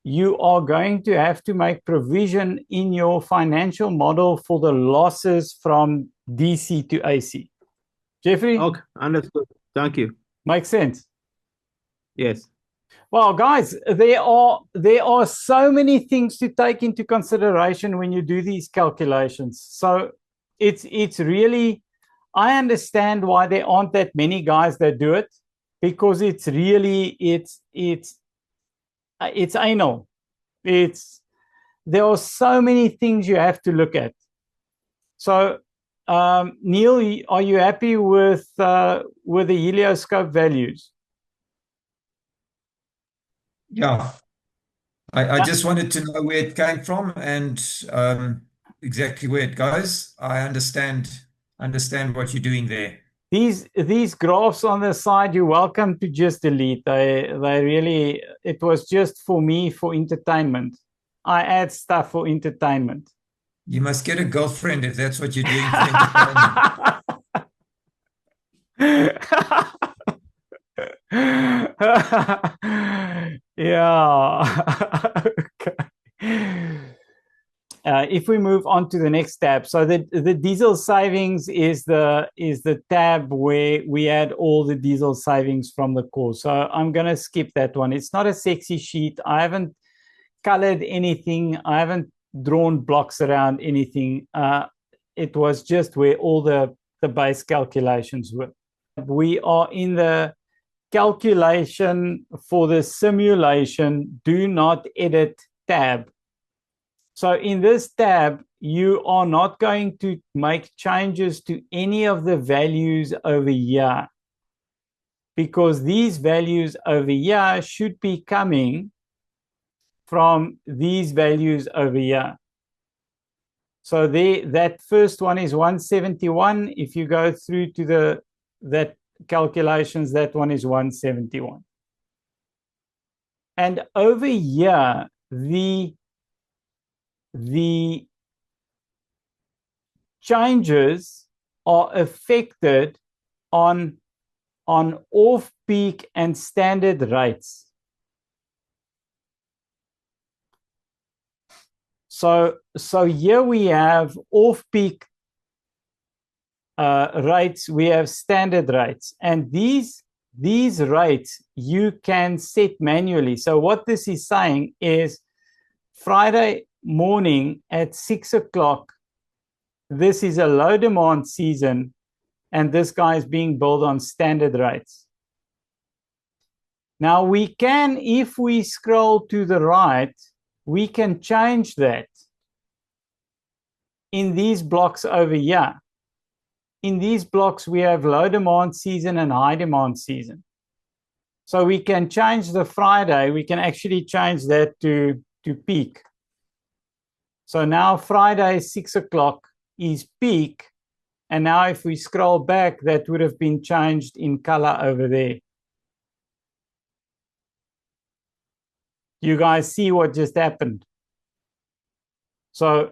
Speaker 1: you are going to have to make provision in your financial model for the losses from DC to AC. Jeffrey?
Speaker 4: Okay, understood. Thank you.
Speaker 1: Makes sense?
Speaker 4: Yes.
Speaker 1: Well, guys, there are so many things to take into consideration when you do these calculations. So it's really, I understand why there aren't that many guys that do it, because it's really, it's anal. There are so many things you have to look at. So, Neil, are you happy with the helioscope values?
Speaker 2: Yeah, I just wanted to know where it came from and exactly where it goes. I understand what you're doing there.
Speaker 1: These graphs on the side, you're welcome to just delete. They really, it was just for me for entertainment. I add stuff for entertainment.
Speaker 2: You must get a girlfriend if that's what you're doing for entertainment.
Speaker 1: Yeah. Okay. If we move on to the next tab, so the diesel savings is the tab where we add all the diesel savings from the course. So I'm going to skip that one. It's not a sexy sheet. I haven't colored anything. I haven't drawn blocks around anything. It was just where all the base calculations were. We are in the calculation for the simulation do not edit tab. So in this tab, you are not going to make changes to any of the values over here, because these values over here should be coming from these values over here. So that first one is 171. If you go through to that calculations, that one is 171. And over here, the changes are affected on off-peak and standard rates. So here we have off-peak rates, we have standard rates, and these rates you can set manually. So what this is saying is Friday morning at 6 o'clock, this is a low demand season, and this guy is being billed on standard rates. Now we can, if we scroll to the right, we can change that in these blocks over here. In these blocks, we have low demand season and high demand season. So we can change the Friday, we can actually change that to peak. So now Friday, 6 o'clock is peak. And now if we scroll back, that would have been changed in color over there. You guys see what just happened? So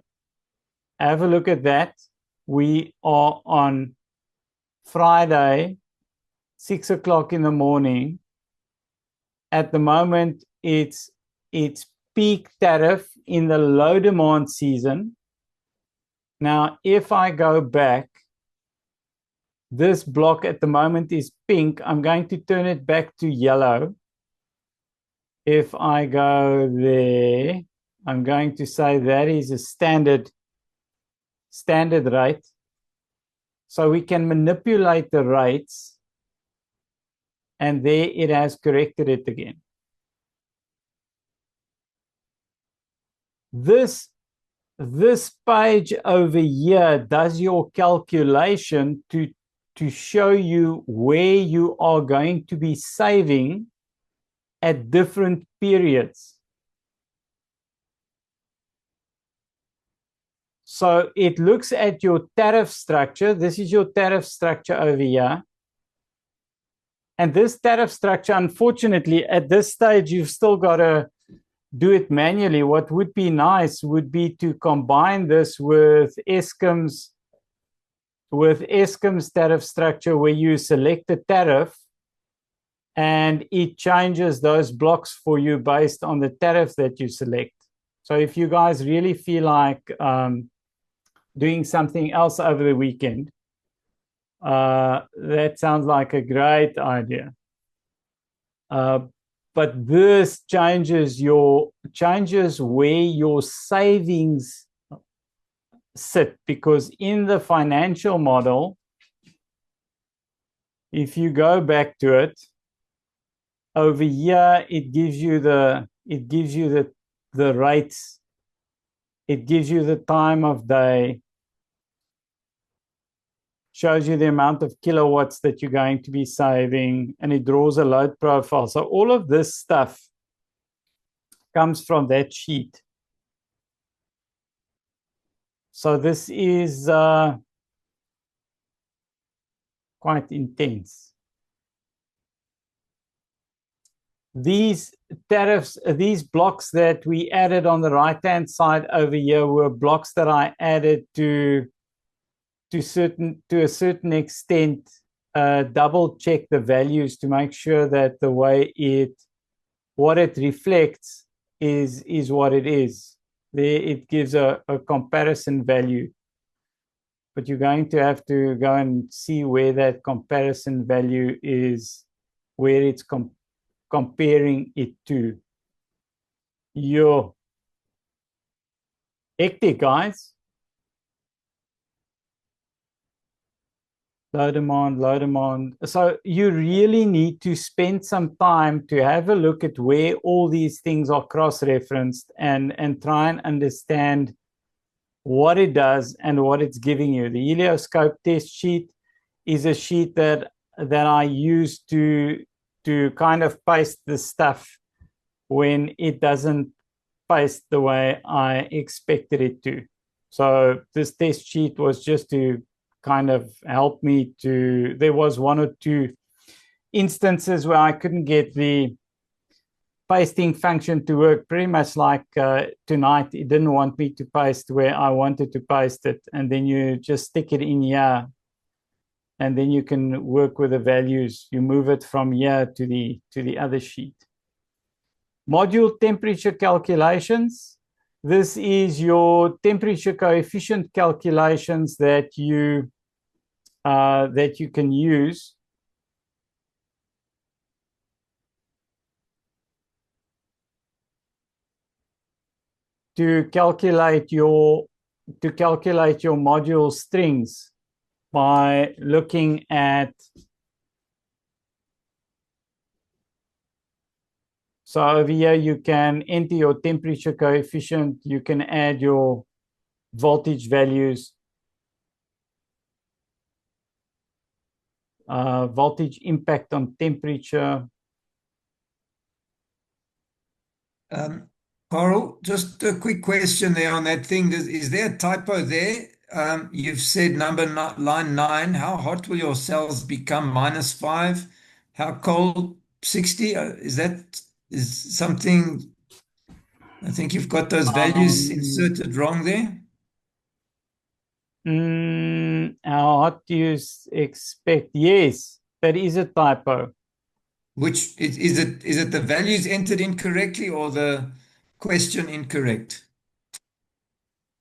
Speaker 1: have a look at that. We are on Friday, 6 o'clock in the morning. At the moment, it's peak tariff in the low demand season. Now, if I go back, this block at the moment is pink. I'm going to turn it back to yellow. If I go there, I'm going to say that is a standard rate. So we can manipulate the rates, and there it has corrected it again. This page over here does your calculation to show you where you are going to be saving at different periods. So it looks at your tariff structure. This is your tariff structure over here. And this tariff structure, unfortunately, at this stage, you've still got to do it manually. What would be nice would be to combine this with Eskom's tariff structure, where you select the tariff and it changes those blocks for you based on the tariff that you select. So if you guys really feel like doing something else over the weekend, that sounds like a great idea. But this changes where your savings sit, because in the financial model, if you go back to it, over here it gives you the rates, it gives you the time of day, shows you the amount of kilowatts that you're going to be saving, and it draws a load profile. So all of this stuff comes from that sheet. So this is quite intense. These tariffs, these blocks that we added on the right-hand side over here were blocks that I added to a certain extent, double check the values to make sure that the way what it reflects is what it is. There it gives a comparison value. But you're going to have to go and see where that comparison value is, where it's comparing it to. Yo. Hectic, guys. Low demand, low demand. So you really need to spend some time to have a look at where all these things are cross-referenced and try and understand what it does and what it's giving you. The helioscope test sheet is a sheet that I use to kind of paste the stuff when it doesn't paste the way I expected it to. So this test sheet was just to kind of help me to, there was one or two instances where I couldn't get the pasting function to work, pretty much like tonight. It didn't want me to paste where I wanted to paste it, and then you just stick it in here, and then you can work with the values. You move it from here to the other sheet. Module temperature calculations. This is your temperature coefficient calculations that you can use to calculate your module strings by looking at, so over here you can enter your temperature coefficient, you can add your voltage values, voltage impact on temperature.
Speaker 2: Carl, just a quick question there on that thing. Is there a typo there? You've said line 9. How hot will your cells become? -5. How cold? 60. Is something? I think you've got those values inserted wrong there.
Speaker 1: How hot do you expect? Yes, that is a typo.
Speaker 2: Which is it the values entered incorrectly or the question incorrect?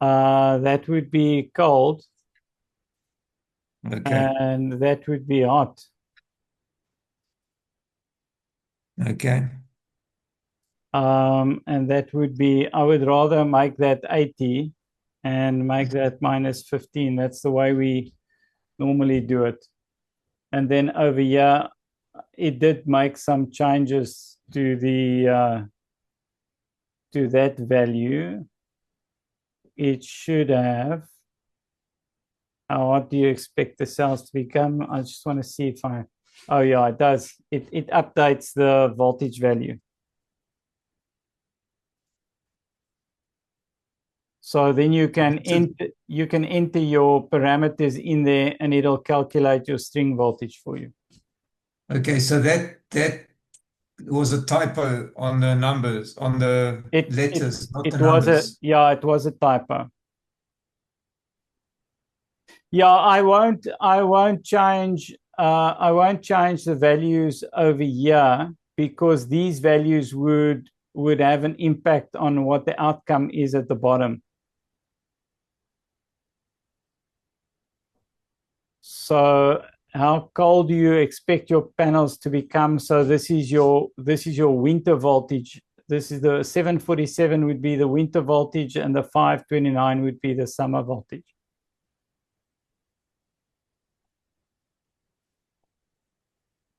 Speaker 1: That would be cold.
Speaker 2: Okay.
Speaker 1: And that would be hot.
Speaker 2: Okay.
Speaker 1: And that would be, I would rather make that 80 and make that -15. That's the way we normally do it. And then over here, it did make some changes to that value. It should have, what do you expect the cells to become? I just want to see if oh yeah, it does. It updates the voltage value. So then you can enter your parameters in there and it'll calculate your string voltage for you.
Speaker 2: Okay, so that was a typo on the numbers, on the letters, not the numbers.
Speaker 1: It was a typo. Yeah, I won't change the values over here because these values would have an impact on what the outcome is at the bottom. So how cold do you expect your panels to become? So this is your winter voltage. This is the 747 would be the winter voltage and the 529 would be the summer voltage.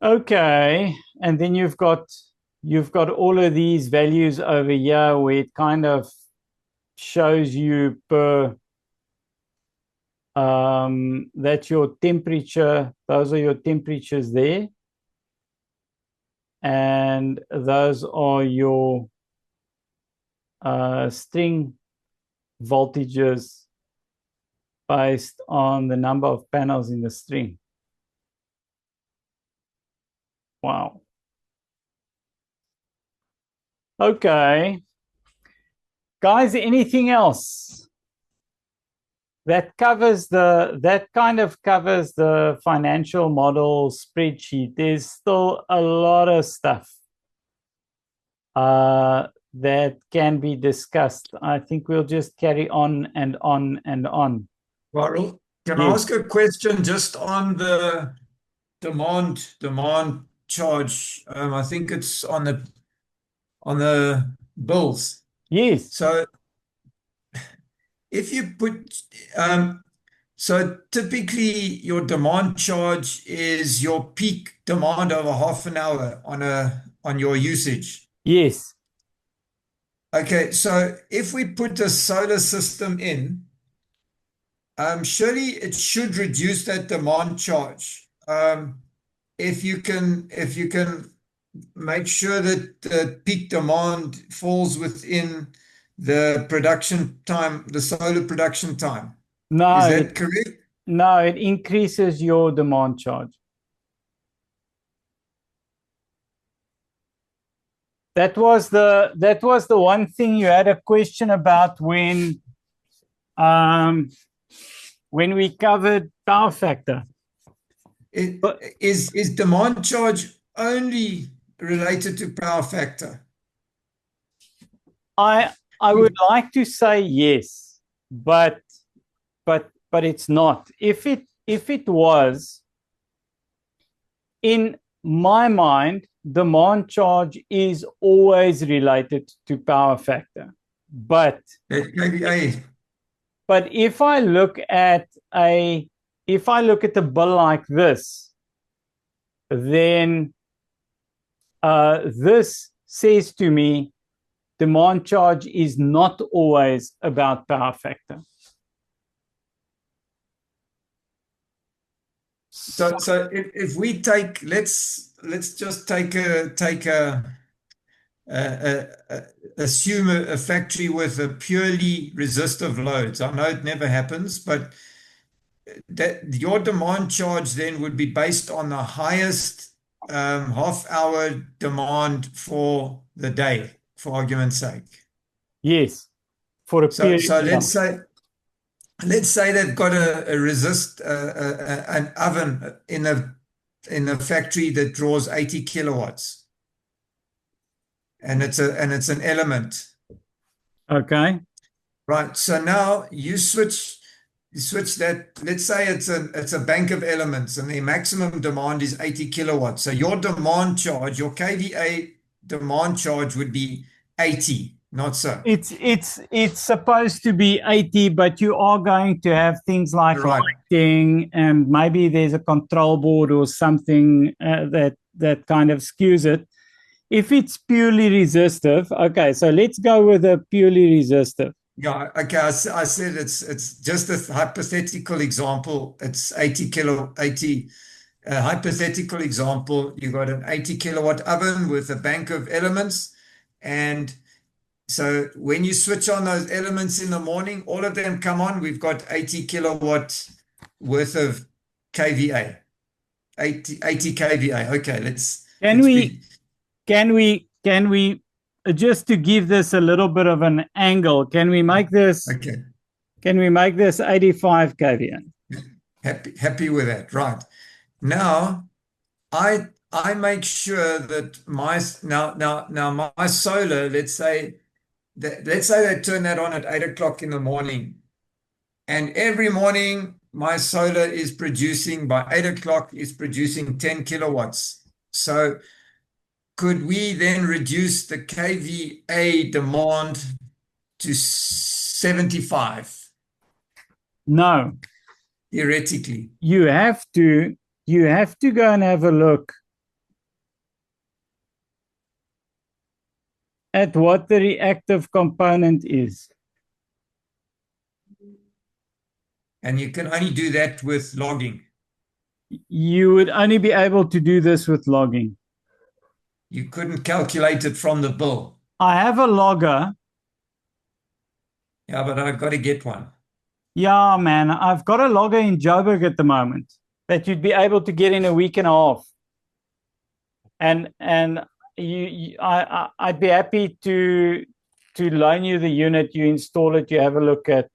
Speaker 1: Okay, and then you've got all of these values over here where it kind of shows you per that's your temperature. Those are your temperatures there, and those are your string voltages based on the number of panels in the string. Wow. Okay. Guys, anything else? That kind of covers the financial model spreadsheet. There's still a lot of stuff that can be discussed. I think we'll just carry on and on and on.
Speaker 2: Varel, can I ask a question just on the demand charge? I think it's on the bills.
Speaker 1: Yes.
Speaker 2: So if you put so typically your demand charge is your peak demand over half an hour on your usage.
Speaker 1: Yes.
Speaker 2: Okay, so if we put a solar system in, surely it should reduce that demand charge. If you can make sure that the peak demand falls within the production time, the solar production time.
Speaker 1: No,
Speaker 2: is that correct?
Speaker 1: No, it increases your demand charge. That was the one thing you had a question about when we covered power factor.
Speaker 2: Is demand charge only related to power factor?
Speaker 1: I would like to say yes, but it's not. If it was, in my mind, demand charge is always related to power factor. But if I look at a bill like this, then this says to me demand charge is not always about power factor.
Speaker 2: So if we take, let's just assume a factory with a purely resistive loads. I know it never happens, but that your demand charge then would be based on the highest half-hour demand for the day, for argument's sake.
Speaker 1: Yes, for a period.
Speaker 2: So let's say they've got an oven in a factory that draws 80 kilowatts, and it's an element.
Speaker 1: Okay.
Speaker 2: Right. So now you switch that. Let's say it's a bank of elements, and the maximum demand is 80 kilowatts. So your demand charge, your kVA demand charge would be 80. Not so.
Speaker 1: It's supposed to be 80, but you are going to have things like lighting, and maybe there's a control board or something that kind of skews it. If it's purely resistive, okay, so let's go with a purely resistive.
Speaker 2: Yeah, okay. I said it's just a hypothetical example. It's 80 hypothetical example. You got an 80 kilowatt oven with a bank of elements, and so when you switch on those elements in the morning, all of them come on. We've got 80 kilowatt worth of kVA. 80 kVA. Okay,
Speaker 1: Can we just to give this a little bit of an angle, can we make this 85 kVA?
Speaker 2: Happy with that. Right. Now I make sure that my solar, let's say they turn that on at 8 o'clock in the morning, and every morning my solar is producing, by 8 o'clock, is producing 10 kilowatts. So could we then reduce the kVA demand to 75?
Speaker 1: No.
Speaker 2: Theoretically.
Speaker 1: You have to go and have a look at what the reactive component is.
Speaker 2: And you can only do that with logging.
Speaker 1: You would only be able to do this with logging.
Speaker 2: You couldn't calculate it from the bill.
Speaker 1: I have a logger
Speaker 2: Yeah, but I've got to get one.
Speaker 1: Yeah, man, I've got a logger in Joburg at the moment that you'd be able to get in a week and a half. And I'd be happy to loan you the unit, you install it, you have a look at.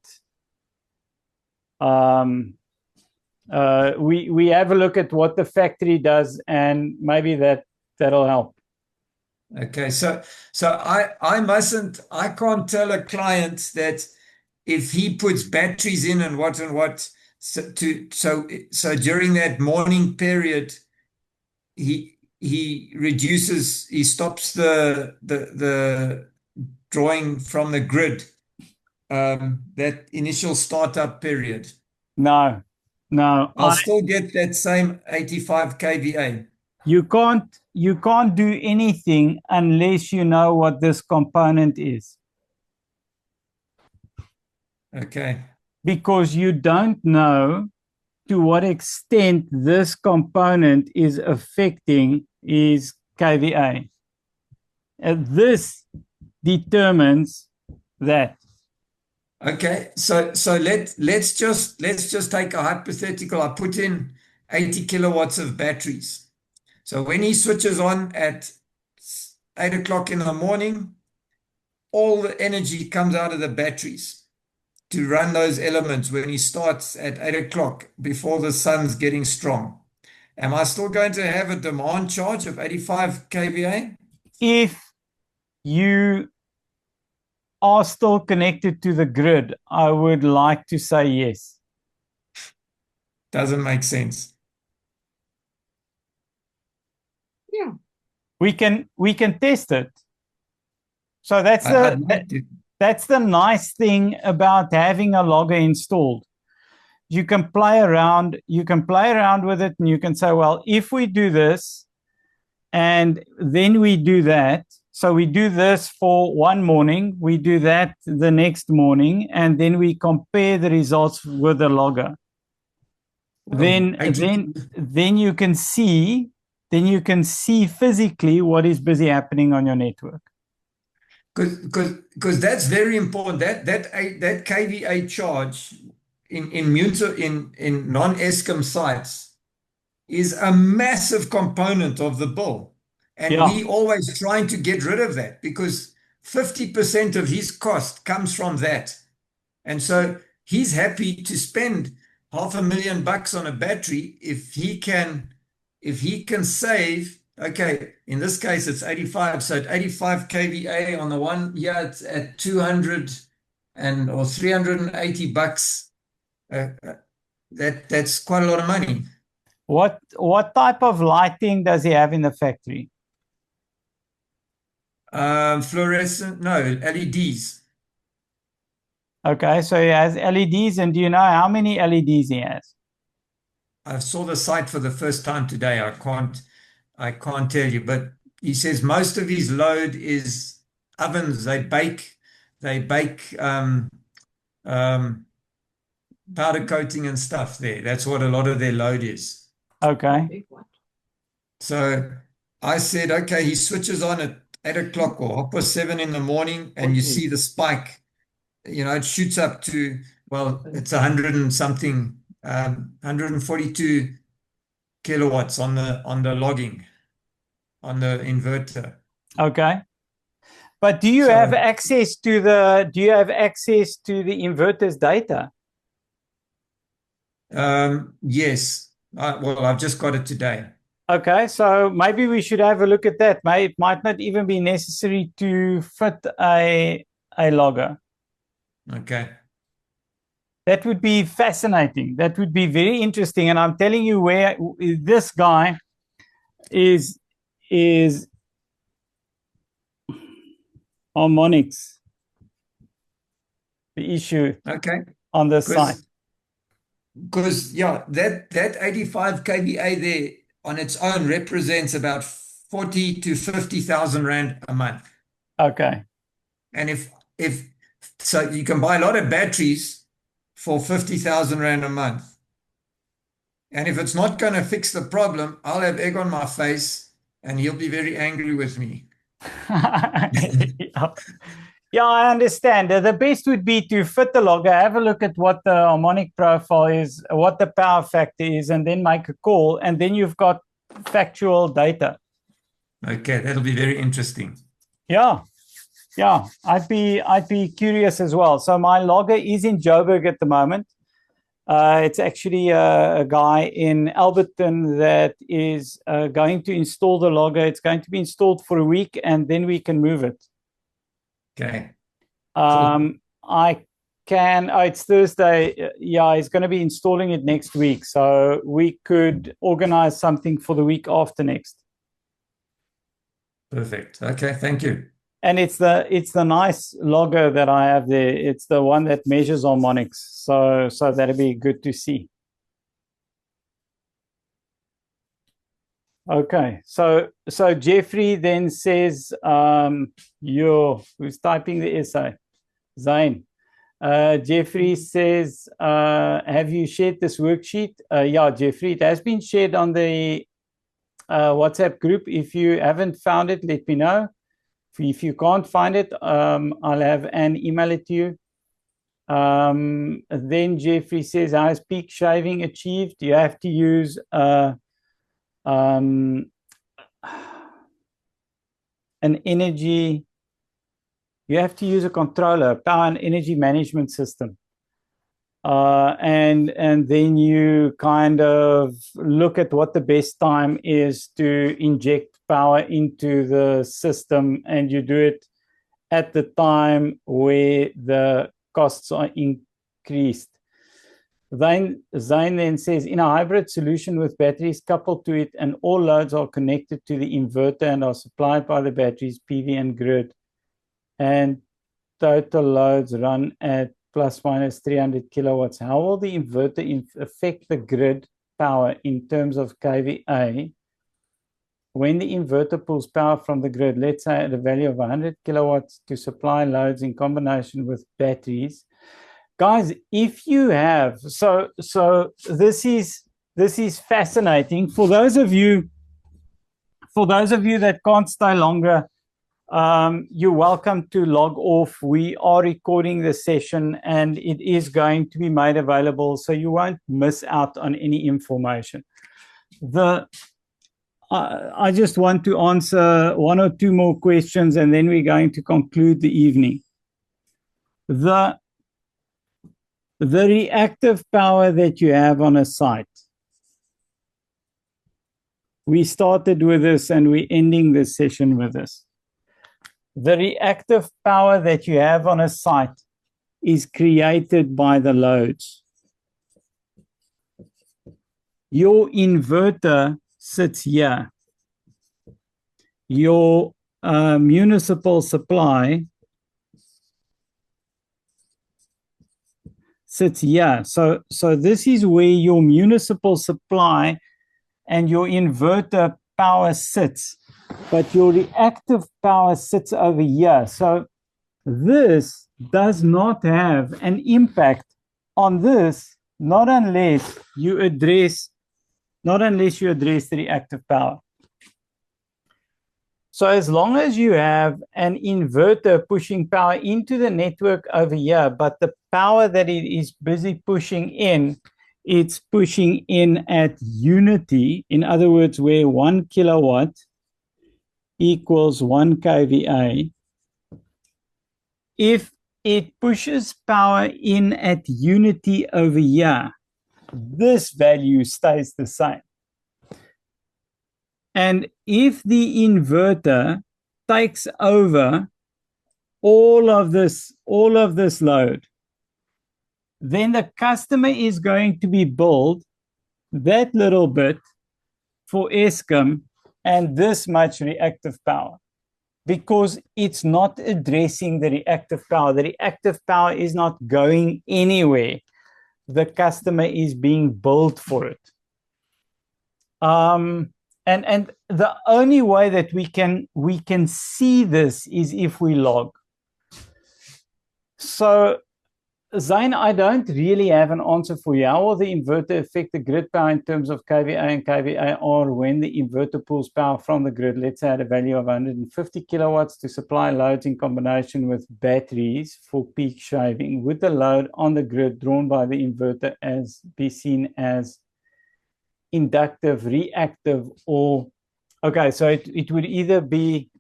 Speaker 1: We have a look at what the factory does, and maybe that'll help.
Speaker 2: Okay, so I can't tell a client that if he puts batteries in and what, so during that morning period, he stops the drawing from the grid, that initial startup period.
Speaker 1: No,
Speaker 2: I'll still get that same 85 kVA.
Speaker 1: You can't do anything unless you know what this component is.
Speaker 2: Okay.
Speaker 1: Because you don't know to what extent this component is affecting his kVA. This determines that.
Speaker 2: Okay, so let's just take a hypothetical. I put in 80 kilowatts of batteries. So when he switches on at 8 o'clock in the morning, all the energy comes out of the batteries to run those elements when he starts at 8 o'clock before the sun's getting strong. Am I still going to have a demand charge of 85 kVA?
Speaker 1: If you are still connected to the grid, I would like to say yes.
Speaker 2: Doesn't make sense.
Speaker 1: Yeah. We can test it. So that's that's the nice thing about having a logger installed. You can play around with it, and you can say, well, if we do this and then we do that, so we do this for one morning, we do that the next morning, and then we compare the results with the logger. Well, then you can see physically what is busy happening on your network.
Speaker 2: Because that's very important. That kVA charge in non-Eskom sites is a massive component of the bill. And we always trying to get rid of that, because 50% of his cost comes from that. And so he's happy to spend $500,000 on a battery if he can save. Okay, in this case it's 85, so at 85 kVA on the one, it's at 200 or $380. That's quite a lot of money.
Speaker 1: What type of lighting does he have in the factory?
Speaker 2: Fluorescent, no, LEDs.
Speaker 1: Okay, so he has LEDs, and do you know how many LEDs he has?
Speaker 2: I saw the site for the first time today. I can't tell you, but he says most of his load is ovens. They bake powder coating and stuff there. That's what a lot of their load is.
Speaker 1: Okay.
Speaker 2: So I said, okay, he switches on at 8 o'clock or 7 in the morning, and you see the spike. It shoots up to, well, it's 100 and something, 142 kilowatts on the logging, on the inverter.
Speaker 1: Okay. But do you have access to the inverter's data?
Speaker 2: Yes. I've just got it today.
Speaker 1: Okay, so maybe we should have a look at that. It might not even be necessary to fit a logger.
Speaker 2: Okay.
Speaker 1: That would be fascinating. That would be very interesting. And I'm telling you where this guy is harmonics, the issue on this site.
Speaker 2: Because, that 85 kVA there on its own represents about 40 to 50,000 Rand a month.
Speaker 1: Okay.
Speaker 2: And so you can buy a lot of batteries for 50,000 Rand a month. And if it's not going to fix the problem, I'll have egg on my face and he'll be very angry with me.
Speaker 1: Yeah, I understand. The best would be to fit the logger, have a look at what the harmonic profile is, what the power factor is, and then make a call, and then you've got factual data.
Speaker 2: Okay, that'll be very interesting.
Speaker 1: Yeah, yeah, I'd be curious as well. So my logger is in Joburg at the moment. It's actually a guy in Alberton that is going to install the logger. It's going to be installed for a week, and then we can move it.
Speaker 2: Okay.
Speaker 1: I can. Oh, it's Thursday. Yeah, he's going to be installing it next week, so we could organize something for the week after next.
Speaker 2: Perfect. Okay, thank you.
Speaker 1: And it's the nice logger that I have there. It's the one that measures harmonics. So that'll be good to see. Okay. So Jeffrey then says, who's typing the essay? Zane. Jeffrey says, have you shared this worksheet? Yeah, Jeffrey, it has been shared on the WhatsApp group. If you haven't found it, let me know. If you can't find it, I'll have Anne email it to you. Then Jeffrey says, how is peak shaving achieved? You have to use an energy, you have to use a controller, power and energy management system. And then you kind of look at what the best time is to inject power into the system, and you do it at the time where the costs are increased. Zane then says, in a hybrid solution with batteries coupled to it and all loads are connected to the inverter and are supplied by the batteries, PV and grid, and total loads run at plus minus 300 kilowatts. How will the inverter affect the grid power in terms of kVA when the inverter pulls power from the grid, let's say at a value of 100 kilowatts to supply loads in combination with batteries? Guys, if you have, so this is fascinating. For those of you that can't stay longer, you're welcome to log off. We are recording the session and it is going to be made available, so you won't miss out on any information. I just want to answer one or two more questions and then we're going to conclude the evening. The reactive power that you have on a site. We started with this and we're ending this session with this. The reactive power that you have on a site is created by the loads. Your inverter sits here. Your municipal supply sits here. So this is where your municipal supply and your inverter power sits, but your reactive power sits over here. So this does not have an impact on this, not unless you address the reactive power. So as long as you have an inverter pushing power into the network over here, but the power that it is busy pushing in, it's pushing in at unity. In other words, where 1 kilowatt equals 1 kVA. If it pushes power in at unity over here, this value stays the same. And if the inverter takes over all of this load, then the customer is going to be billed that little bit for Eskom and this much reactive power, because it's not addressing the reactive power. The reactive power is not going anywhere. The customer is being billed for it. And the only way that we can see this is if we log. So Zane, I don't really have an answer for you. How will the inverter affect the grid power in terms of kVA and kVAR when the inverter pulls power from the grid? Let's say at a value of 150 kilowatts to supply loads in combination with batteries for peak shaving. Would the load on the grid drawn by the inverter be seen as inductive, reactive, or... Okay, so it would either be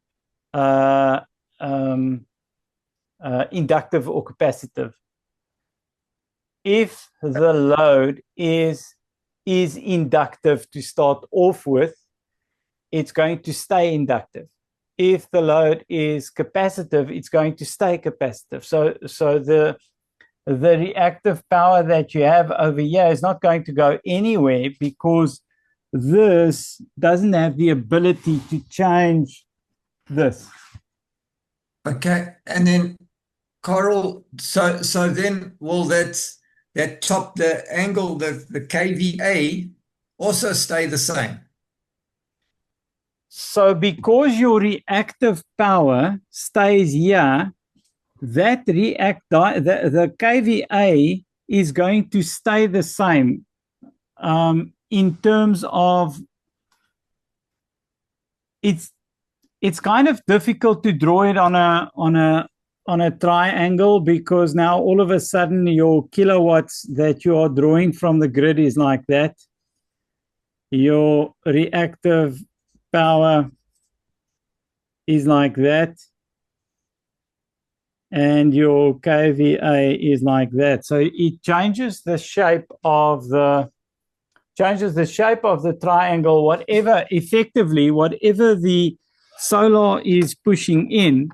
Speaker 1: inductive or capacitive. If the load is inductive to start off with, it's going to stay inductive. If the load is capacitive, it's going to stay capacitive. So the reactive power that you have over here is not going to go anywhere because this doesn't have the ability to change this.
Speaker 2: Okay, and then Carl, so then will that top, the angle, the kVA also stay the same?
Speaker 1: So because your reactive power stays here, that the kVA is going to stay the same in terms of it's kind of difficult to draw it on a triangle, because now all of a sudden your kilowatts that you are drawing from the grid is like that. Your reactive power is like that. And your kVA is like that. So it changes the shape of the triangle, whatever the solar is pushing in,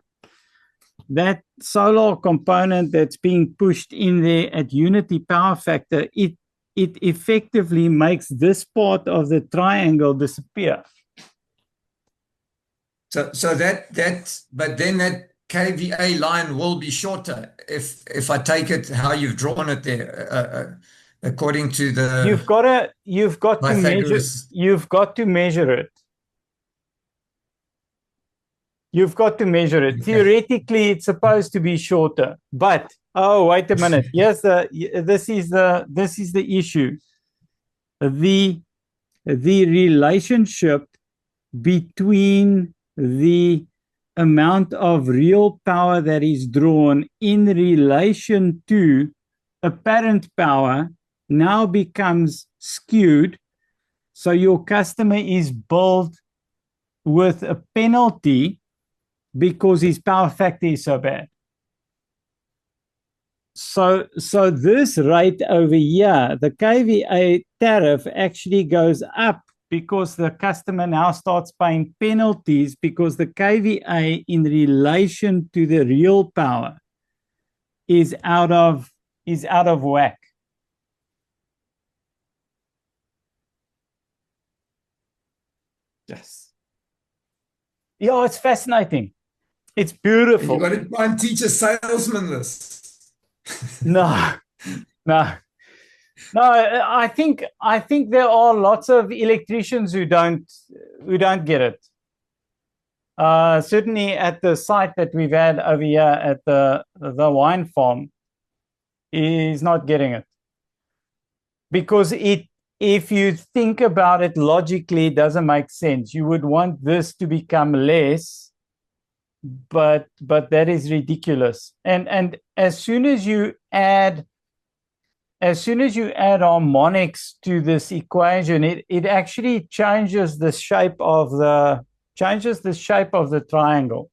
Speaker 1: that solar component that's being pushed in there at unity power factor, it effectively makes this part of the triangle disappear.
Speaker 2: So but then that kVA line will be shorter if I take it how you've drawn it there, according to the...
Speaker 1: You've got to measure it. You've got to measure it. Okay. Theoretically, it's supposed to be shorter, but oh, wait a minute. Yes, this is the issue. The relationship between the amount of real power that is drawn in relation to apparent power now becomes skewed. So your customer is billed with a penalty because his power factor is so bad. So this rate over here, the kVA tariff actually goes up because the customer now starts paying penalties because the kVA in relation to the real power is out of whack. Yes. Yeah, it's fascinating. It's beautiful.
Speaker 2: You got to try and teach a salesman this.
Speaker 1: No. I think there are lots of electricians who don't get it. Certainly at the site that we've had over here at the wine farm is not getting it, because if you think about it logically, it doesn't make sense. You would want this to become less, but that is ridiculous. And as soon as you add harmonics to this equation, it actually changes the shape of the triangle.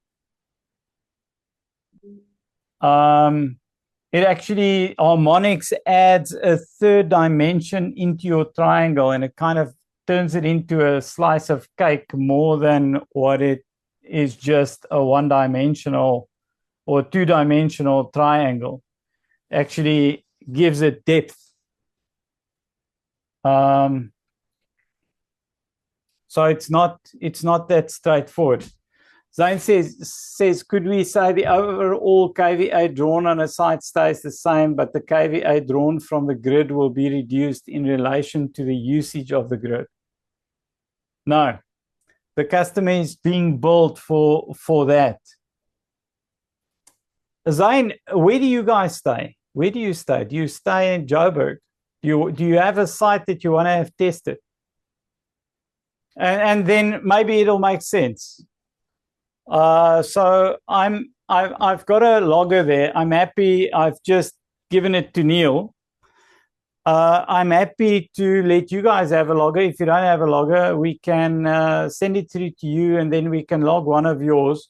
Speaker 1: It actually, harmonics adds a third dimension into your triangle, and it kind of turns it into a slice of cake more than what it is, just a one-dimensional or two-dimensional triangle. Actually gives it depth. So it's not that straightforward. Zane says, could we say the overall kVA drawn on a site stays the same, but the kVA drawn from the grid will be reduced in relation to the usage of the grid? No, the customer is being billed for that. Zane, where do you guys stay? Where do you stay? Do you stay in Joburg? Do you have a site that you want to have tested? And then maybe it'll make sense. So I've got a logger there. I'm happy. I've just given it to Neil. I'm happy to let you guys have a logger. If you don't have a logger, we can send it through to you, and then we can log one of yours.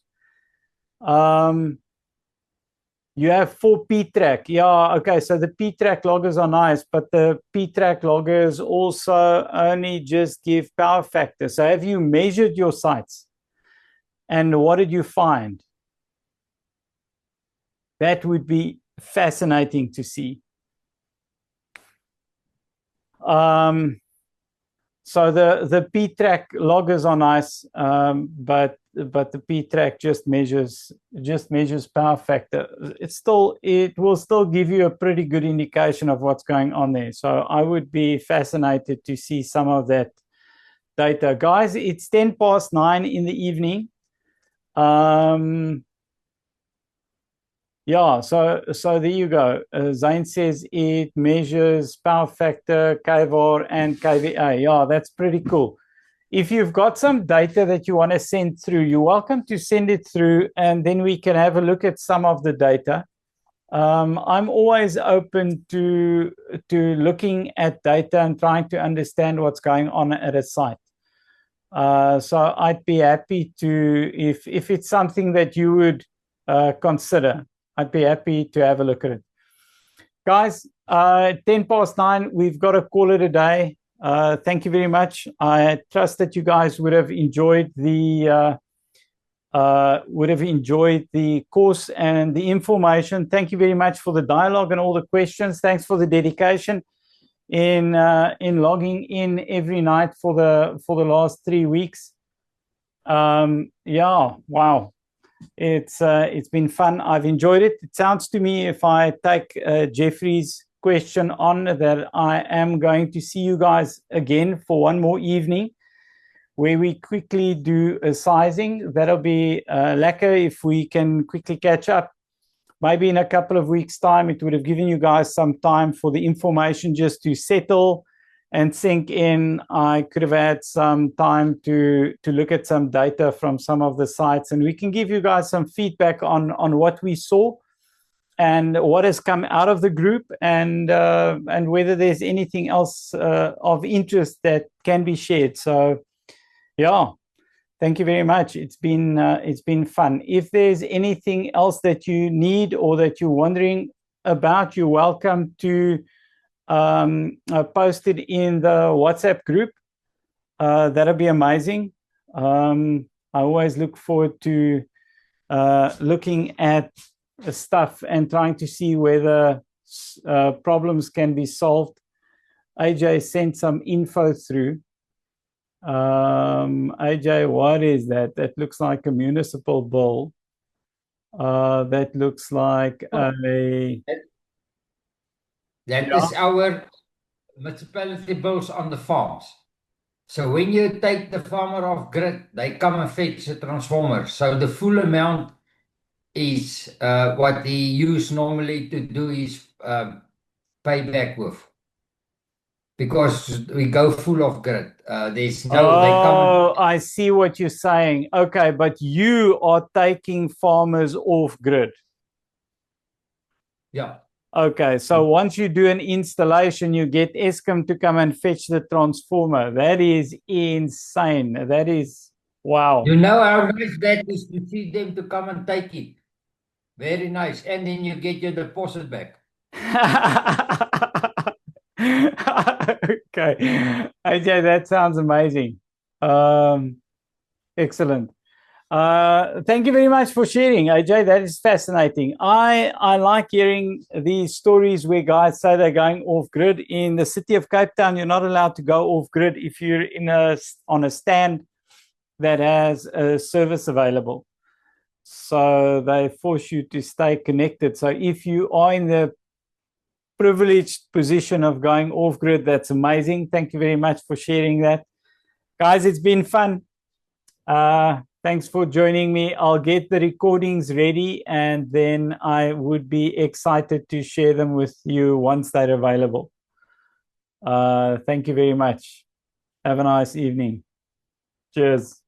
Speaker 1: You have 4 P-track. Yeah, okay, so the P-track loggers are nice, but the P-track loggers also only just give power factor. So have you measured your sites? And what did you find? That would be fascinating to see. So the P-track loggers are nice, but the P-track just measures power factor. It will still give you a pretty good indication of what's going on there. So I would be fascinated to see some of that data. Guys, it's 9:10 in the evening. Yeah, so there you go. Zane says it measures power factor, kVAR, and kVA. Yeah, that's pretty cool. If you've got some data that you want to send through, you're welcome to send it through, and then we can have a look at some of the data. I'm always open to looking at data and trying to understand what's going on at a site. So I'd be happy to, if it's something that you would consider, I'd be happy to have a look at it. Guys, 9:10, we've got to call it a day. Thank you very much. I trust that you guys would have enjoyed the course and the information. Thank you very much for the dialogue and all the questions. Thanks for the dedication in logging in every night for the last 3 weeks. Yeah, wow. It's been fun. I've enjoyed it. It sounds to me, if I take Jeffrey's question on, that I am going to see you guys again for one more evening where we quickly do a sizing. That'll be lekker if we can quickly catch up. Maybe in a couple of weeks' time, it would have given you guys some time for the information just to settle and sink in. I could have had some time to look at some data from some of the sites, and we can give you guys some feedback on what we saw and what has come out of the group, and whether there's anything else of interest that can be shared. So, yeah, thank you very much. It's been fun. If there's anything else that you need or that you're wondering about, you're welcome to post it in the WhatsApp group. That'll be amazing. I always look forward to looking at stuff and trying to see whether problems can be solved. AJ sent some info through. AJ, what is that? That looks like a municipal bill. That looks like a...
Speaker 3: That is our municipality bills on the farms. So when you take the farmer off grid, they come and fetch a transformer. So the full amount is what he used normally to do his payback with. Because we go full off grid. There's no... they come and...
Speaker 1: I see what you're saying. Okay, but you are taking farmers off grid.
Speaker 3: Yeah.
Speaker 1: Okay, so once you do an installation, you get Eskom to come and fetch the transformer. That is insane. That is, wow.
Speaker 3: You know how nice that is to see them to come and take it. Very nice. And then you get your deposit back.
Speaker 1: Okay. AJ, that sounds amazing. Excellent. Thank you very much for sharing, AJ. That is fascinating. I like hearing these stories where guys say they're going off grid. In the city of Cape Town, you're not allowed to go off grid if you're on a stand that has a service available. So they force you to stay connected. So if you are in the privileged position of going off grid, that's amazing. Thank you very much for sharing that. Guys, it's been fun. Thanks for joining me. I'll get the recordings ready, and then I would be excited to share them with you once they're available. Thank you very much. Have a nice evening. Cheers.